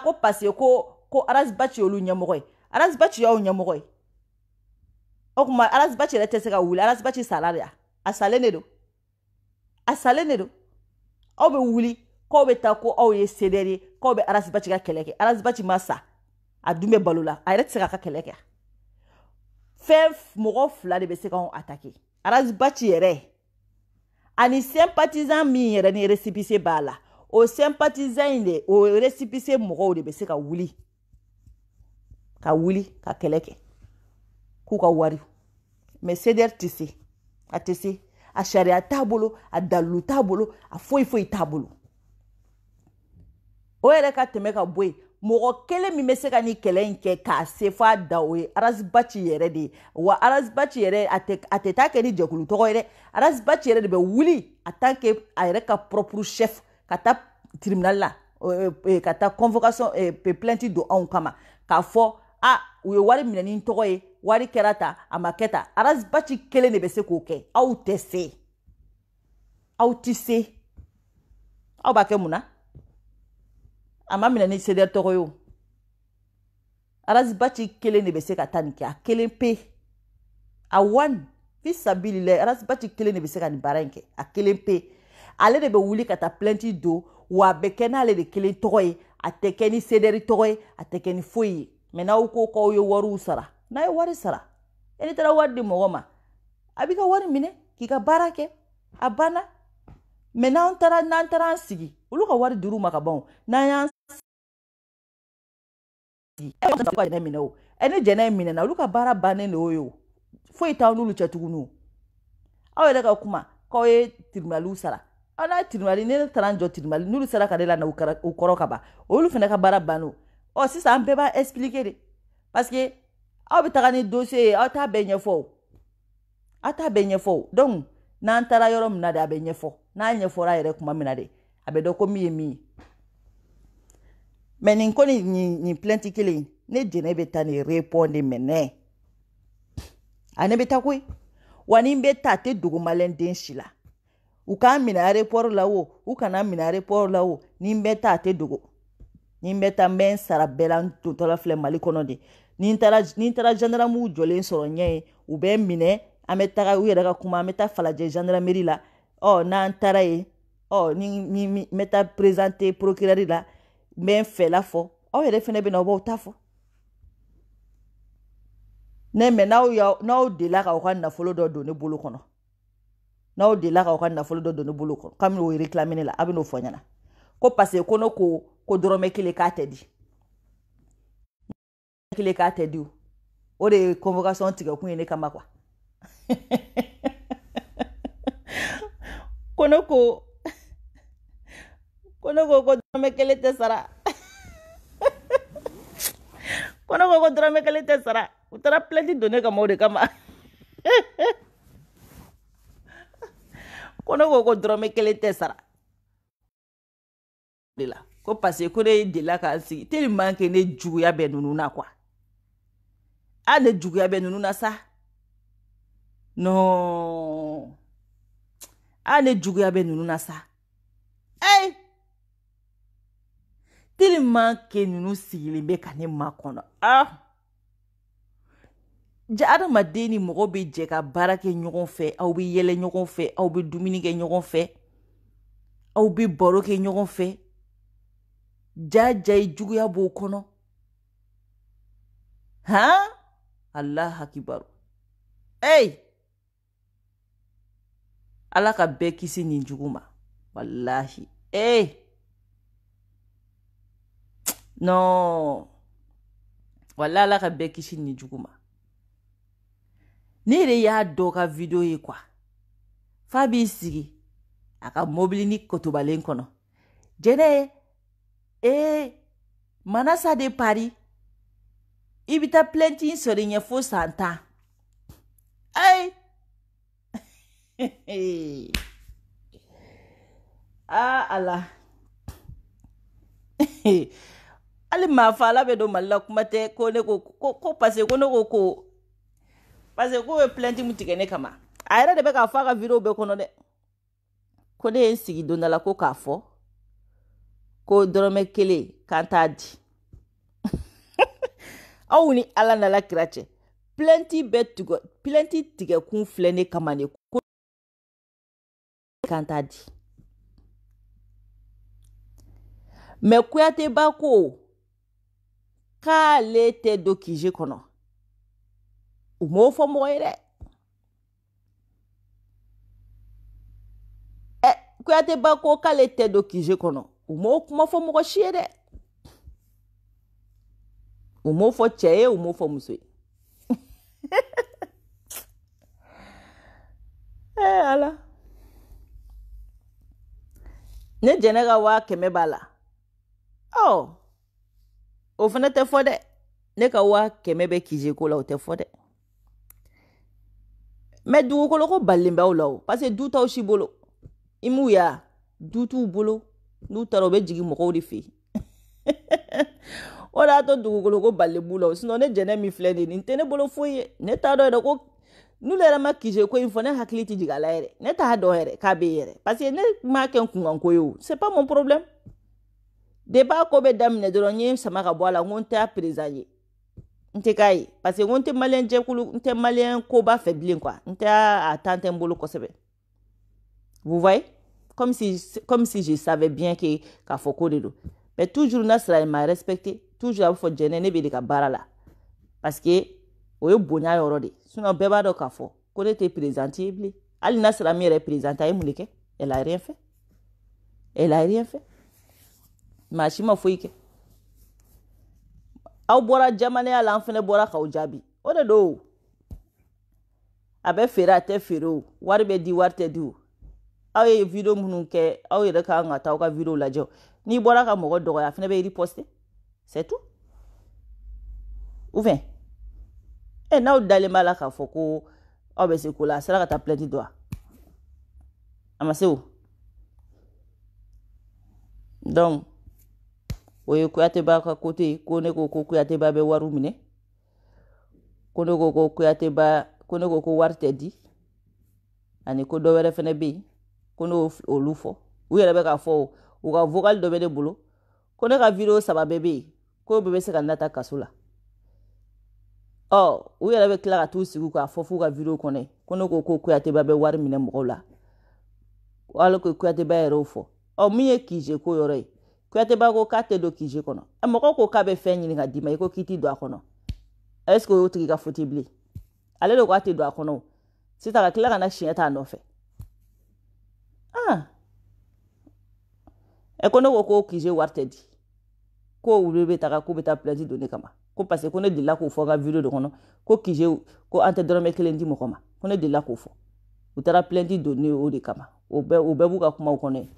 ko parce que ko Arasibachi y'olu ɲɛmɔgɔ ye Arasibachi y'aw ɲɛmɔgɔ ye o tuma Arasibachi yɛrɛ tɛ se ka wuli Arasibachi sala de ya a salen de don aw bɛ wuli k'aw bɛ taa ko aw ye CDR ye k'aw bɛ Arasibachi ka kɛlɛ kɛ Arasibachi ma sa a dun bɛ balo la a yɛrɛ tɛ se k'a ka kɛlɛ kɛ fɛn mɔgɔ fila de bɛ se k'anw attaquer Arasibachi yɛrɛ ani sympathisant min yɛrɛ ni récépissé b'a la o sympathisant in de o récépissé mɔgɔw de bɛ se ka wuli ka kɛlɛ kɛ k'u ka wari mais CDR tɛ se a tɛ se a sariya t'a bolo a dalu t'a bolo a foyi t'a bolo o yɛrɛ ka tɛmɛ ka bɔ yen mɔgɔ kelen min bɛ se ka nin kɛlɛ in kɛ k'a se f'a da o ye Arasibachi yɛrɛ de ye wa Arasibachi yɛrɛ a tɛ taa kɛ ni jɛkulu tɔgɔ ye dɛ Arasibachi yɛrɛ de bɛ wuli en tant que a yɛrɛ ka propre chef ka taa tribunal la ka taa convocation plainte don anw kama k'a fɔ u ye wari minɛ ni tɔgɔ ye wari kɛra ta a ma kɛ ta Arasibachi kelen de bɛ se k'o kɛ aw tɛ se aw b'a kɛ mun na ama mina ni seder tɔgɔ yo arasbachi kelen de bɛ se ka taa nin kɛ a kelen pe a wan fi sabilillah arasbachi kelen de bɛ se ka nin baara in kɛ a kelen pe ale de bɛ wuli ka taa plainte do wa a bɛ kɛ n'ale de kelen tɔgɔ ye a tɛ kɛ ni sederi tɔgɔ ye a tɛ kɛ ni foyi ye mais n'aw ko k'aw ye wariw sara n'a ye wari sara e ni taara wari di mɔgɔ ma a b'i ka wari minɛ k'i ka baara kɛ a banna mais n'an taara an sigi olu ka wari dir'u ma ka ban n'an y'an sigi ni jɛnɛ minɛ na olu ka baara bannen de y'o ye foyi t'aw n'olu cɛ tuguni aw yɛrɛ ka kuma k'aw ye tribunaliw sara aw n'a tribunali ne taara n jɔ tribunali n'olu sera ka ne la na u kɔrɔ ka ban olu fana ka baara banno sisan an bɛɛ b'a expliquer de parce que aw bɛ taga ni dossier ye aw t'a bɛɛ ɲɛfɔ donc n'an taara yɔrɔ min na de a bɛ ɲɛfɔ n'a ɲɛfɔra yɛrɛ kuma min na de a bɛ dɔn ko min ye min ye mais nin ko nin plainte kelen ne jɛnɛ bɛ taa nin répondre mɛnɛ a ne bɛ taa koyi wa ni bɛ taa a tɛ dogo maliyɛn den si la u k'an minɛ aéroport la o u kana minɛ aéroport la o ni bɛ taa a tɛ dogo ni bɛ taa n bɛ n sara bɛɛ la n tontɔla filɛ Mali kɔnɔ de ni n taara gendarmew jɔlen sɔrɔ ɲɛ ye u bɛ n minɛ an bɛ taga u yɛrɛ ka kuma an bɛ taa Falajɛ gendarmerie la n'an taara yen ni n bɛ taa présenter procureur la n bɛ n fɛla fɔ aw yɛrɛ fɛnɛ bɛ na aw b'aw ta fɔ ne mais n'aw delila k'aw ka nafolo dɔ don ne bolo kɔnɔ n'aw delila k'aw ka nafolo dɔ don ne bolo kɔnɔ k'an bɛn'o réclamer ne la a bɛn'o fɔ ɲɛna ko parce que ko ne ko dɔrɔmɛ kelen k'a tɛ di kelen k'a tɛ di o de ye convocation tigɛ kun ye ne kama quoi ko ne ko dɔrɔmɛ kelen tɛ sara ko ne ko dɔrɔmɛ kelen tɛ sara u taara plainte don ne kama o de kama ko ne ko dɔrɔmɛ kelen tɛ sara de la ko parce que ko ne delila k'an sigi tellement que ne juguya bɛ ninnu na quoi ne juguya bɛ ninnu na sa non ne juguya bɛ ninnu na sa tellement que ninnu sigilen bɛ ka ne makɔnɔ adamaden ni mɔgɔ bɛ jɛ ka baara kɛ ɲɔgɔn fɛ aw bɛ yɛlɛ ɲɔgɔn fɛ aw bɛ dumuni kɛ ɲɔgɔn fɛ aw bɛ baro kɛ ɲɔgɔn fɛ jajayi juguya b'o kɔnɔ Allah akibaru ala ka bɛɛ kisi nin jugu ma wallahi non wallahi ala ka bɛɛ kisi nin jugu ma ne yɛrɛ y'a dɔ ka video ye quoi fa b'i sigi a ka mobili ni kotobalen kɔnɔ jɛnɛ Manasa de Paris i bɛ taa plainte in sɔrɔ ɲɛ fo san 10 ala ali maa fa ala bɛ don Mali la kuma tɛ ko ne ko parce que ko ne ko parce que ko ye plainte mu tigɛ ne kama a yɛrɛ de bɛ k'a fɔ a ka video bɛɛ kɔnɔ dɛ ko ne ye n sigi don dɔ la ko k'a fɔ ko dɔrɔmɛ kelen k'an t'a di aw ni ala n'ala kira cɛ plainte tigɛ kun filɛ ne kama ne ko k'an t'a di mais Kuyateba ko k'ale tɛ don kije kɔnɔ u m'o fɔ mɔgɔ ye dɛ Kuyateba ko k'ale tɛ don kije kɔnɔ u m'o kuma fɔ mɔgɔ si ye dɛ u m'o fɔ cɛ ye u m'o fɔ muso ye ala ne jɛnɛ ka 100 b'a la o fana tɛ fɔ dɛ ne ka 100 bɛ kije ko la o tɛ fɔ dɛ mais dugukolo ko balilen b'aw la o parce que du t'aw si bolo i m'u ya du t'u bolo n'u taara u bɛ jigin mɔgɔw de fɛ o de y'a to dugukolo ko balilen b'u la o sinon ne jɛnɛ min filɛ nin tɛ ne bolo foyi ye ne t'a dɔn yɛrɛ ko n'olu yɛrɛ ma kije ko in fɔ ne hakili tɛ jigin a la yɛrɛ ne t'a dɔn yɛrɛ k'a bɛ yɛrɛ parce que ne m'a kɛ n kunkanko ye o c'est pas mon problème débat ko be damne do nyem sama ka bola ngonte a présayer nte kai parce que ngonte malien jekulu nte malien ko ba faiblin quoi nte a tante mbolo ko sebe vous voyez comme si je savais bien que ka foko de do mais toujours na sera m'a respecté toujours a fo jene ne be de ka barala parce que oyo bonya yoro de sinon beba do ka fo ko de te présenter bli ali na sera mi représenter e mulike elle a rien fait machima foike aw bora jamane ala enfene bora ka ujabi o de do abe fera te fero wari be di warte du aw ye video munun ke aw yere ka ngata aw ka video lajo ni bora ka mogo dogo ya fene be riposter c'est tout ou bien e na dale mala ka foko aw be se kula sera ka ta plainte doa amaseu donc oye kuyate ba ka côté ko ne ko kuyate ba be waru mine ko ne ko kuyate ba ko ne ko warte di ani ko do were fene bi ko no olufo u yere be ka fo u ka vocal do be de bulu ko ne ka video saba bebe ko bebe se ka nata kasula oh u yere be kla ka tu sigu ka fo fu ka video ko ne ko kuyate ba be waru mine mo la wala ko kuyate ba yero fo o miye kije ko yore kuyate ba ko kate do kije kono e moko ko ka be fe nyini ga dima ko kiti do akono est-ce que o tigi ka fotibli ale do ko ate do akono sita ka kila kana shieta no fe e kono ko kije warte di ko ulebe taka ko beta plaisir do ne kama ko parce que ko ne dilla ko fo ga video do kono ko kije ko ante dorome kelendi mo koma ko ne dilla ko fo utara plaisir do ne o de kama o be buka kuma ko ne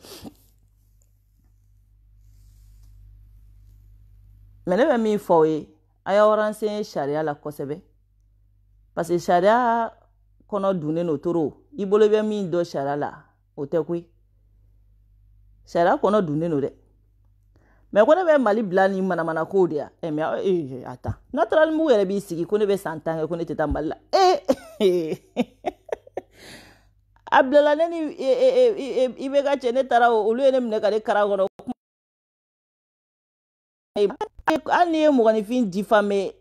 mene be mi foye aya oranse sharia la kosebe parce que sharia kono dune no toro ibolo be mi do sharia la o te kui sharia kono dune no de mais ko ne be mali blani mana ko dia e me ata natural mu yere bi sigi ko ne be santange ko ne teta malla abdala neni ibe ga chene tara olu ene mne ka de karagono ani mo gani fin diffamé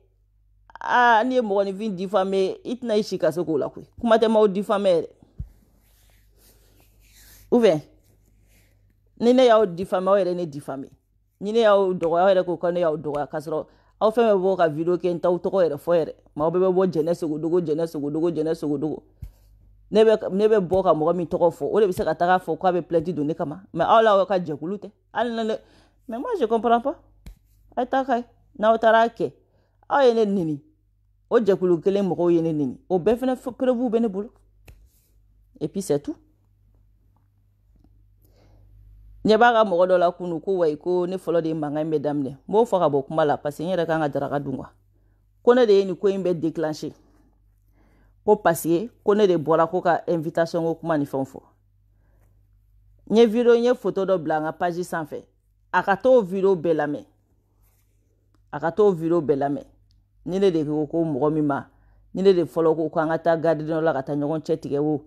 ani mo gani fin diffamé itna ishika soko la kwi kuma te ma diffamé ouve nene ya diffamé o yere ne diffamé nene ya dogo ya yere ko kone ya dogo kasro aw feme bo ka video ke ntaw to ko yere fo yere ma be bo jeunesse go dogo nebe bo ka mo mi to ko fo o le bi se ka ta fo ko be plainte donner kama mais ala ka jekulute mais moi je comprends pas Aitakai na otarake ayene nini o jekulu kele mo yene nini o be fene preuve bene bulu et puis c'est tout nyebaga mo do la kunu ko way ko ne folo de manga mesdames ne mo fo ka bo kuma la parce nyere ka nga daraga dungwa ko ne de ni ko imbe déclencher ko passer ko ne de bola ko ka invitation ko kuma ni fonfo nye video nye photo do blanga page sans fait akato video belame ni ne de ko mo mi ma ni ne de folo ko anga ta garde no la kata nyogon chetige wo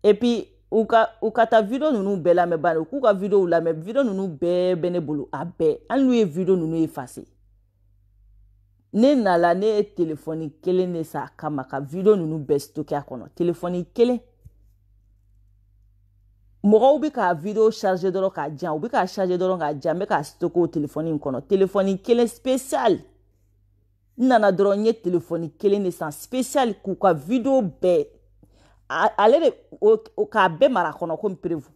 et puis uka ta video nunu belame ban ku ka video la me video nunu be bene bulu abe an lui video nunu effacer ne na la ne téléphone kele ne sa kama ka video nunu be stocké akono téléphone kele mo bi ka video charger doro ka jan ou bi ka charger doro ka jan me ka stocké au téléphone kono téléphone kele spécial nana doro nye téléphone kele ne sa spécial ku ka video be ale de o ka be mara kono ko prévu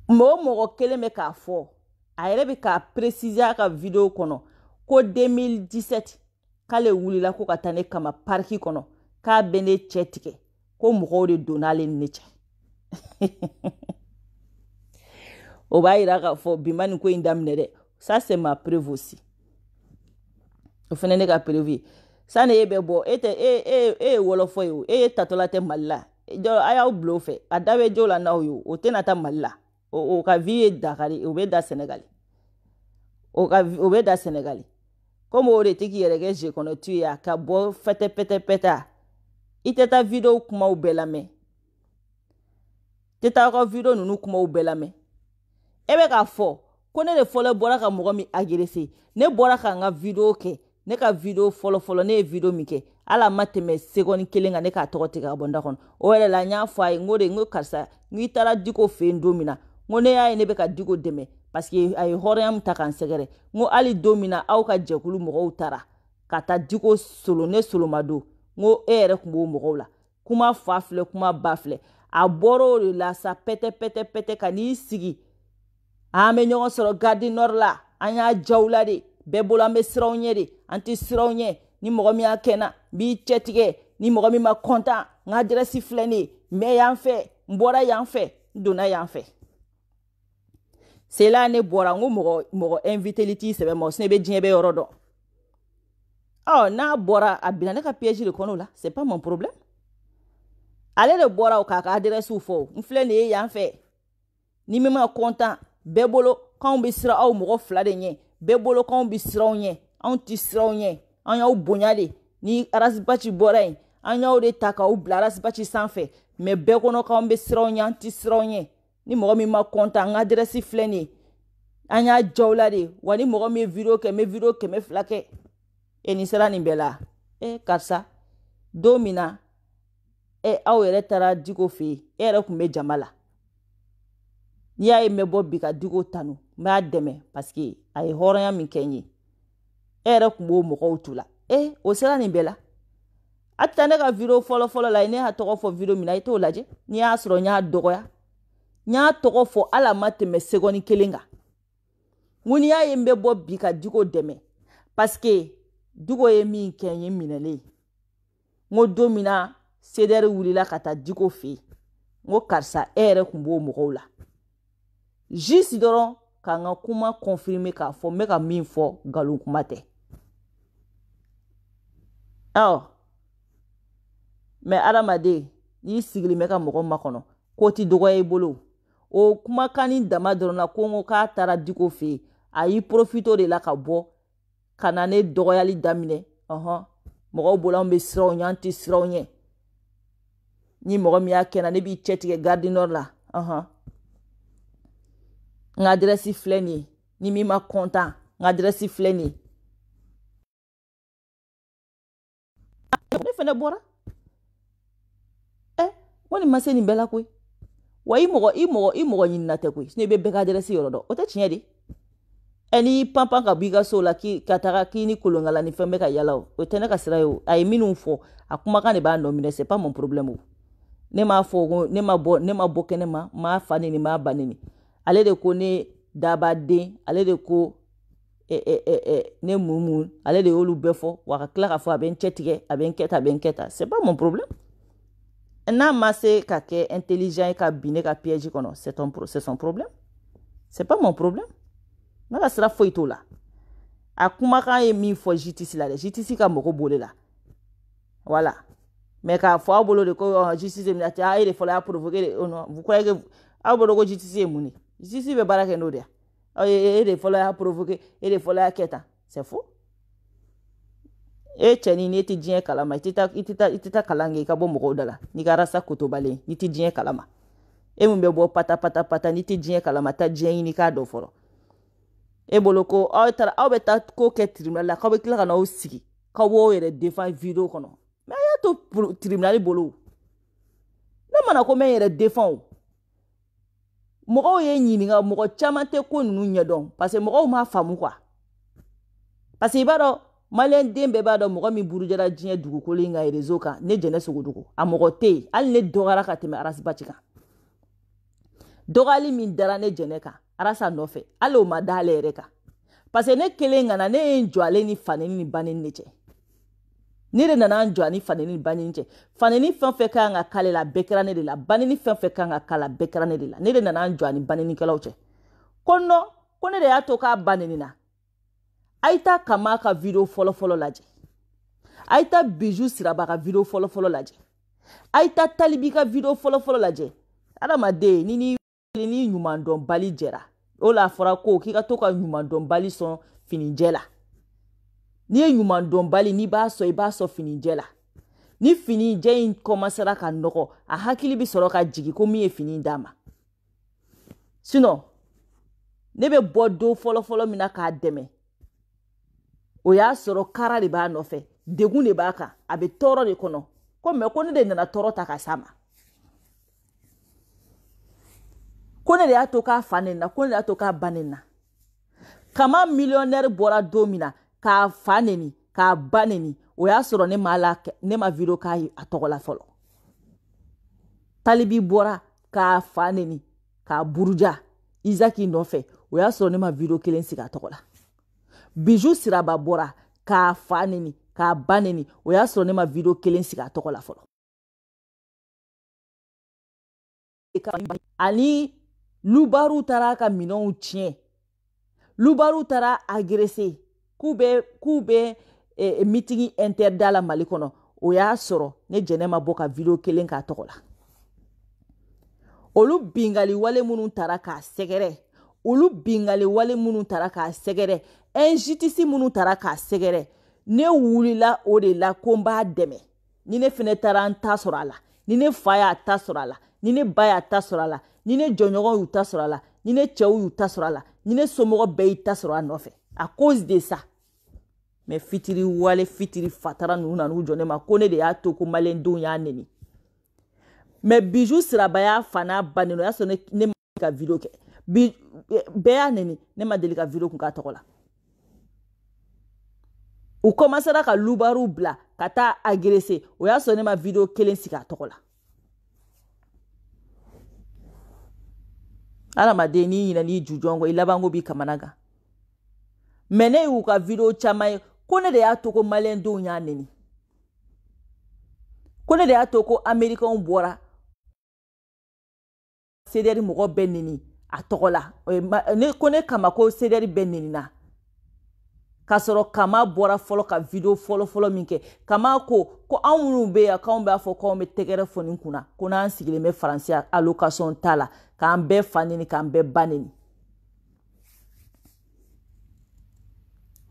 mo kele me ka fo ayere be ka préciser ka video kono ko 2017 kale wulila ko katane kama parki kono ka bene chetike ko mo de donale neche o ba ira ka fo bimani ko indamne de ça c'est ma preuve aussi o fene ne ka prévu ça ne yebe bo ete wolofo yo tatola te malla jo aya o blofe adawe jo la na yo o tenata malla o ka vie dakari o be da Sénégal o be da Sénégal comme o de tiki yerege je kono tu ya ka bo fete peta iteta video kuma o belame teta ko video nunu kuma o belame ebe ka fo ko ne de folo bora ka mogo mi agressé ne bora ka nga video ke ne ka video folo ne video mi ke ala mateme seconde kelenga ne ka tokoti ka bonda kon o ele la nya fo ay ngode ngo karsa ngi tara diko fe ndomina ngone ya ne be ka diko deme parce que ay horiam ta kan segere ngo ali domina aw ka jekulu mogo tara kata diko solo ne solo mado ngo ere kumbo mogo la kuma fafle kuma bafle a boro la sa pete kani sigi ame ɲɔgɔn sɔrɔ gardi nord la an y'a jawla de bɛɛ bolo an bɛ siranw ɲɛ de an tɛ siranw ɲɛ ni mɔgɔ min y'a kɛna b'i cɛtigɛ ni mɔgɔ min ma kɔntan n ka adresse filɛ nin ye n bɛ yan fɛ n bɔra yan fɛ n donna yan fɛ c'est là ne bɔra n ko mɔgɔ inviteli t'i sɛbɛn ma o sinɛ bɛ diɲɛ bɛɛ yɔrɔ dɔn n'a bɔra a bila ne ka piège de kɔnɔ o la c'est pas mon problème ale de bɔra o k'a ka adresse fɔ n filɛ nin ye yan fɛ ni min ma kɔntan bɛɛ bolo k'anw bɛ siran aw mɔgɔ fila de ɲɛ bɛɛ bolo k'anw bɛ siranw ɲɛ anw tɛ siranw ɲɛ an y'aw bonya de ni arasibaci bɔra yen an y'aw de ta k'aw bila arasibaci sanfɛ mɛ bɛɛ kɔnɔ k'anw bɛ siranw ɲɛ an tɛ siranw ɲɛ ni mɔgɔ min ma kɔntan n ka adresse filɛ nin ye an y'a jaw la de wa ni mɔgɔ min ye video kɛ n bɛ video 200 kɛ nin sera nin bɛɛ la karisa don min na aw yɛrɛ taara diko fɛ yen e yɛrɛ tun bɛ jama la n'i y'a ye n bɛ bɔ bi ka diko tanu n b'a dɛmɛ parce que a ye hɔrɔnya min kɛ n ye e yɛrɛ tun b'o mɔgɔw tu la o sera nin bɛɛ la a tɛ taa ne ka video fɔlɔ la ne y'a tɔgɔ fɔ video min na i t'o lajɛ n'i y'a sɔrɔ n y'a dɔgɔya n y'a tɔgɔ fɔ ala ma tɛmɛ seconde kelen kan n ko n'i y'a ye n bɛ bɔ bi ka diko dɛmɛ parce que diko ye min kɛ n ye minɛlen n ko don min na CDR wulila ka taa diko fɛ yen n ko karisa e yɛrɛ tun b'o mɔgɔw la juste dɔrɔn ka n ka kuma confirmer k'a fɔ n bɛ ka min fɔ nkalon kuma tɛ mais adamaden n'i sigilen bɛ ka mɔgɔ makɔnɔ ko ti dɔgɔya i bolo o kumakan ni dama dɔrɔn na ko n ko k'a taara diko fɛ yen a y'i profite o de la ka bɔ ka na ne dɔgɔyali daminɛ mɔgɔw bolo an bɛ siranw ɲɛ an tɛ siranw ɲɛ ni mɔgɔ min y'a kɛ na ne b'i cɛtigɛ garde nord la n ka adresse filɛ nin ye ni min ma kɔntan n ka adresse filɛ nin ye ne fɛnɛ bɔra ko nin ma se nin bɛɛ la koyi wa i mɔgɔ ɲinina tɛ koyi sinɔn i bɛ bɛɛ ka adresse yɔrɔ dɔn o tɛ tiɲɛ de n'i panpan ka bɔ i ka so la ka taga k'i ni kolonkala ni fɛn bɛ ka yala o tɛ ne ka sira ye o a ye minnu fɔ a kumakan de b'a nɔ minɛ c'est pas mon problème o ne m'a fɔ ko ne ma bɔ kɛnɛ ma n m'a fa nin m'a ba nin ale de ko ne dabaden ale de ko ne mumu ale de y'olu bɛɛ fɔ wa ka tila ka fɔ a bɛ n cɛtigɛ a bɛ n kɛ tan c'est pas mon problème n'a ma se ka kɛ intelligent ye ka bin ne ka piège kɔnɔ c'est son problème c'est pas mon problème ne ka sira foyi t'o la a kumakan ye min fɔ justice la dɛ justice ka mɔgɔ b'o la voilà mais k'a fɔ aw bolo de ko justice ye minɛ e de fɔlɔ y'a provoqué de non vous croyez que aw bolo ko justice ye mun ye justice bɛ baara kɛ n'o de ye e de fɔlɔ y'a provoqué e de fɔlɔ y'a kɛ tan c'est faux cɛnin n'e tɛ diɲɛ kalama i tɛ taa kalan kɛ i ka bɔ mɔgɔw da la n'i ka rasa kotobalen n'i tɛ diɲɛ kalama e min bɛ bɔ pata n'i tɛ diɲɛ kalama taa diɲɛ ɲini k'a dɔn fɔlɔ e bolo ko aw bɛ taa ko kɛ tribunal la k'aw bɛ tila ka n'aw sigi k'aw b'aw yɛrɛ défend video kɔnɔ mais a y'a to tribunal bolo ne mana ko n bɛ n yɛrɛ défend o mɔgɔw ye ɲininka mɔgɔ caman tɛ ko ninnu ɲɛdɔn parce que mɔgɔw m'a faamu quoi parce que i b'a dɔn maliyɛn den bɛɛ b'a dɔn mɔgɔ min burujara diɲɛ dugukolo in kan réseau kan ne jɛnɛ sogodugu a mɔgɔ tɛ yen hali ne dɔgɔyara ka tɛmɛ arasibaci kan dɔgɔyali min dara ne jɛnɛ kan arasa nɔfɛ hali o ma da ale yɛrɛ kan parce que ne kelen kana ne ye n jɔ ale ni faneni ni baneni de cɛ ne de nana n jɔ ani faneni ni baneni cɛ faneni fɛn fɛn kan ka k'ale la bɛɛ kɛra ne de la baneni fɛn fɛn kan ka k'a la bɛɛ kɛra ne de la ne de nana n jɔ ani banenikɛlaw cɛ ko non ko ne de y'a to k'a baneni na a ye taa Kama ka video fɔlɔ lajɛ a ye taa Bijou Siraba ka video fɔlɔ lajɛ a ye taa Talibi ka video fɔlɔ lajɛ adamaden ni ɲuman dɔn bali jɛra o la fɔra ko k'i ka to ka ɲuman dɔn bali sɔn finijɛ la n'i ye ɲuman dɔn bali n'i b'a sɔn i b'a sɔn finijɛ la ni finijɛ in commencera ka nɔgɔ a hakili bɛ sɔrɔ ka jigin ko min ye fini d'a ma sinon ne be bɔ do fɔlɔ mina k'a dɛmɛ o y'a sɔrɔ kara de b'a nɔfɛ degun de b'a kan a bɛ tɔɔrɔ de kɔnɔ ko mɛ ko ne de nana tɔɔrɔ ta ka s'a ma ko ne de y'a to k'a fa nin na ko ne de y'a to k'a ba nin na kama millionnaire bɔra don min na k'a fa neni k'a ba neni o y'a sɔrɔ ne ma video k'a a tɔgɔ la fɔlɔ talibi bɔra k'a fa neni k'a buruja Isaki nɔfɛ o y'a sɔrɔ ne ma video kelen sigi a tɔgɔ la Bijou Siraba bɔra k'a fa neni k'a ba neni o y'a sɔrɔ ne ma video kelen sigi a tɔgɔ la fɔlɔ ani Lubaru taara ka minɛnw tiɲɛ Lubaru taara agressé k'u bɛ meeting interdit la Mali kɔnɔ o y'a sɔrɔ ne jɛnɛ ma bɔ ka video kelen k'a tɔgɔ la olu bingali wale minnu taara k'a sɛgɛrɛ olu bingali wale minnu taara k'a sɛgɛrɛ injustice minnu taara k'a sɛgɛrɛ ne wulila o de la ko n b'a dɛmɛ ni ne fɛnɛ taara n ta sɔrɔ a la ni ne fa y'a ta sɔrɔ a la ni ne ba y'a ta sɔrɔ a la ni ne jɔɲɔgɔn y'u ta sɔrɔ a la ni ne cɛw y'u ta sɔrɔ a la ni ne somɔgɔ bɛɛ y'i ta sɔrɔ a nɔfɛ à cause de ça mais fitiri wale fitiri fatara ninnu nan'u jɔ ne ma ko ne de y'a to ko maliyɛndenw y'a neni mais Bijou Siraba y'a fa n'a ba neni o y'a sɔrɔ ne ma ka video kɛ bɛɛ y'a neni ne ma deli ka video kun k'a tɔgɔ la u commencera ka Lubaru bila ka taa agresser o y'a sɔrɔ ne ma video kelen sigi a tɔgɔ la adamaden n'i ɲinɛ n'i jujɔn kɔ i labanko b'i kamana gan mais ne y'u ka video caman ye ko ne de y'a to ko maliyɛndenw y'a neni ko ne de y'a to ko américains bɔra CDR mɔgɔ bɛɛ neni a tɔgɔ la ko ne kama ko CDR bɛɛ nenina k'a sɔrɔ Kama bɔra fɔlɔ ka video fɔlɔ min kɛ Kama ko anw minnu bɛ yan k'anw b'a fɔ k'anw bɛ tɛgɛrɛ fɔ nin kunna ko n'an sigilen bɛ Faransi allocation t'a la k'an bɛɛ fa neni k'an bɛɛ ba neni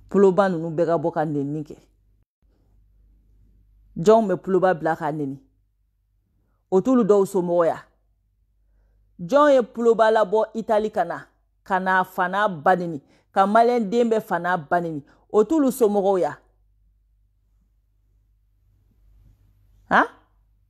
puloba ninnu bɛɛ ka bɔ ka neni kɛ jɔnw bɛ puloba bila ka neni o t'olu dɔw somɔgɔ ya jɔn ye puloba labɔ Itali ka na fa n'a ba neni ka maliyɛnden bɛ fa n'a ba neni o t'olu somɔgɔw ya han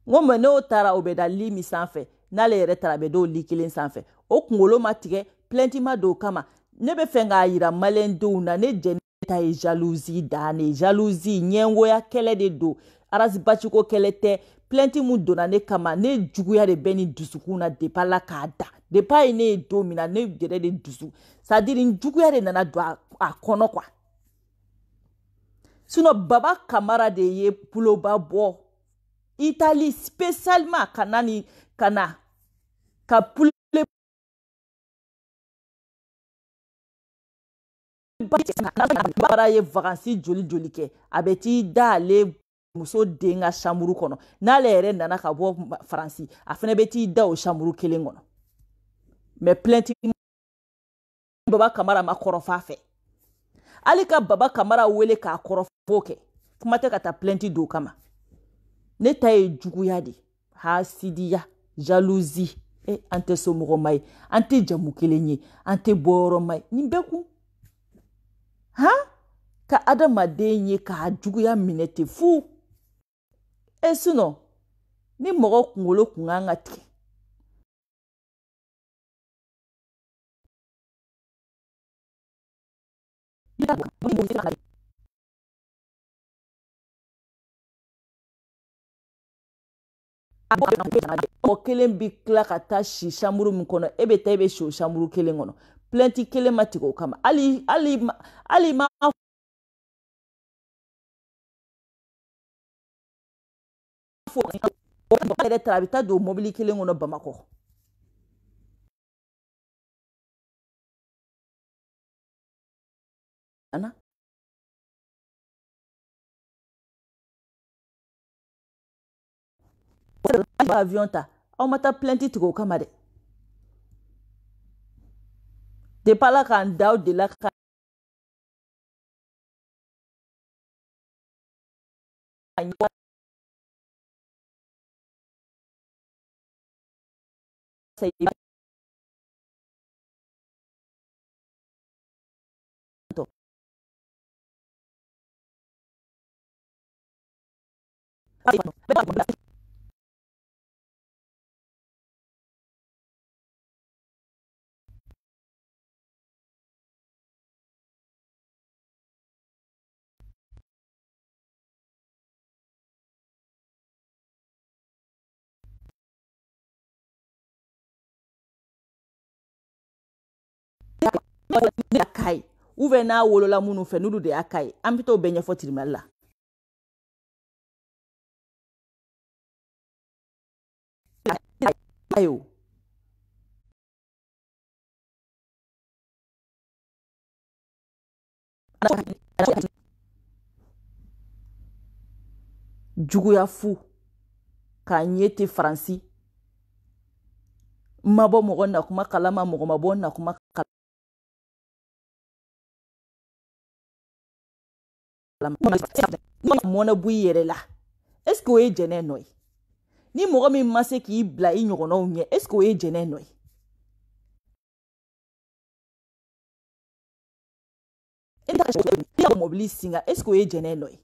n ko mɛ n'o taara o bɛ da li min sanfɛ n'ale yɛrɛ taara a bɛ da o li kelen sanfɛ o kunkolo ma tigɛ plainte ma don o kama ne bɛ fɛ k'a yira maliyɛndenw na ne jɛnɛ ta ye jalousie dan de jalousie ɲɛngoya kɛlɛ de don arasibaciko kɛlɛ tɛ plainte mun donna ne kama ne juguya de bɛ nin dusukun na depuis Ala k'a da depuis a ye ne ye don min na ne yɛrɛ de dusu c'est à dire juguya de nana don a kɔnɔ quoi sinon Baba Kamara de ye puloba bɔ Italie spécialement ka pule bara ye vacances joli kɛ a bɛ t'i da ale muso den ka chambre kɔnɔ n'ale yɛrɛ nana ka bɔ Faransi a fana bɛ t'i da o chambre kelen kɔnɔ mais plainte Baba Kamara ma kɔrɔfɔ a fɛ hali ka Baba Kamara wele k'a kɔrɔfɔ kɛ kuma tɛ ka taa plainte don o kama ne ta ye juguya de hasidiya jalousie an tɛ somɔgɔ ma ye an tɛ jamu kelen ye an tɛ bɔyɔrɔ ma ye nin bɛɛ kun ka adamaden ye k'a juguya minɛ ten fu sinon ni mɔgɔ kunkolo kun kan ka tigɛ mɔgɔ kelen bi tila ka taa si chambre min kɔnɔ e bɛ taa e bɛ si o chambre kelen kɔnɔ plainte kelen ma tigɛ o kama hali ma yɛrɛ taara a bɛ taa don mobili kelen kɔnɔ Bamakɔ avion ta aw ma taa plainte tigɛ o kama dɛ depuis Ala k'an da aw de la ka Akai ou bien n'a wolola minnu fɛ n'olu de y'a ka ye an bɛ t'o bɛɛ ɲɛfɔ tribunal la. Ayo juguya fu k'a ɲɛ tɛ Faransi ma bɔ mɔgɔ na kuma kalama mɔgɔ ma bɔ na kuma kalama mɔnɛ bɔ i yɛrɛ la est-ce que o ye jɛnɛ nɔ ye ni mɔgɔ min ma se k'i bila i ɲɔgɔnnaw ɲɛ est-ce que o ye jɛnɛ nɔ ye i ka mɔbili singa est-ce que o ye jɛnɛ nɔ ye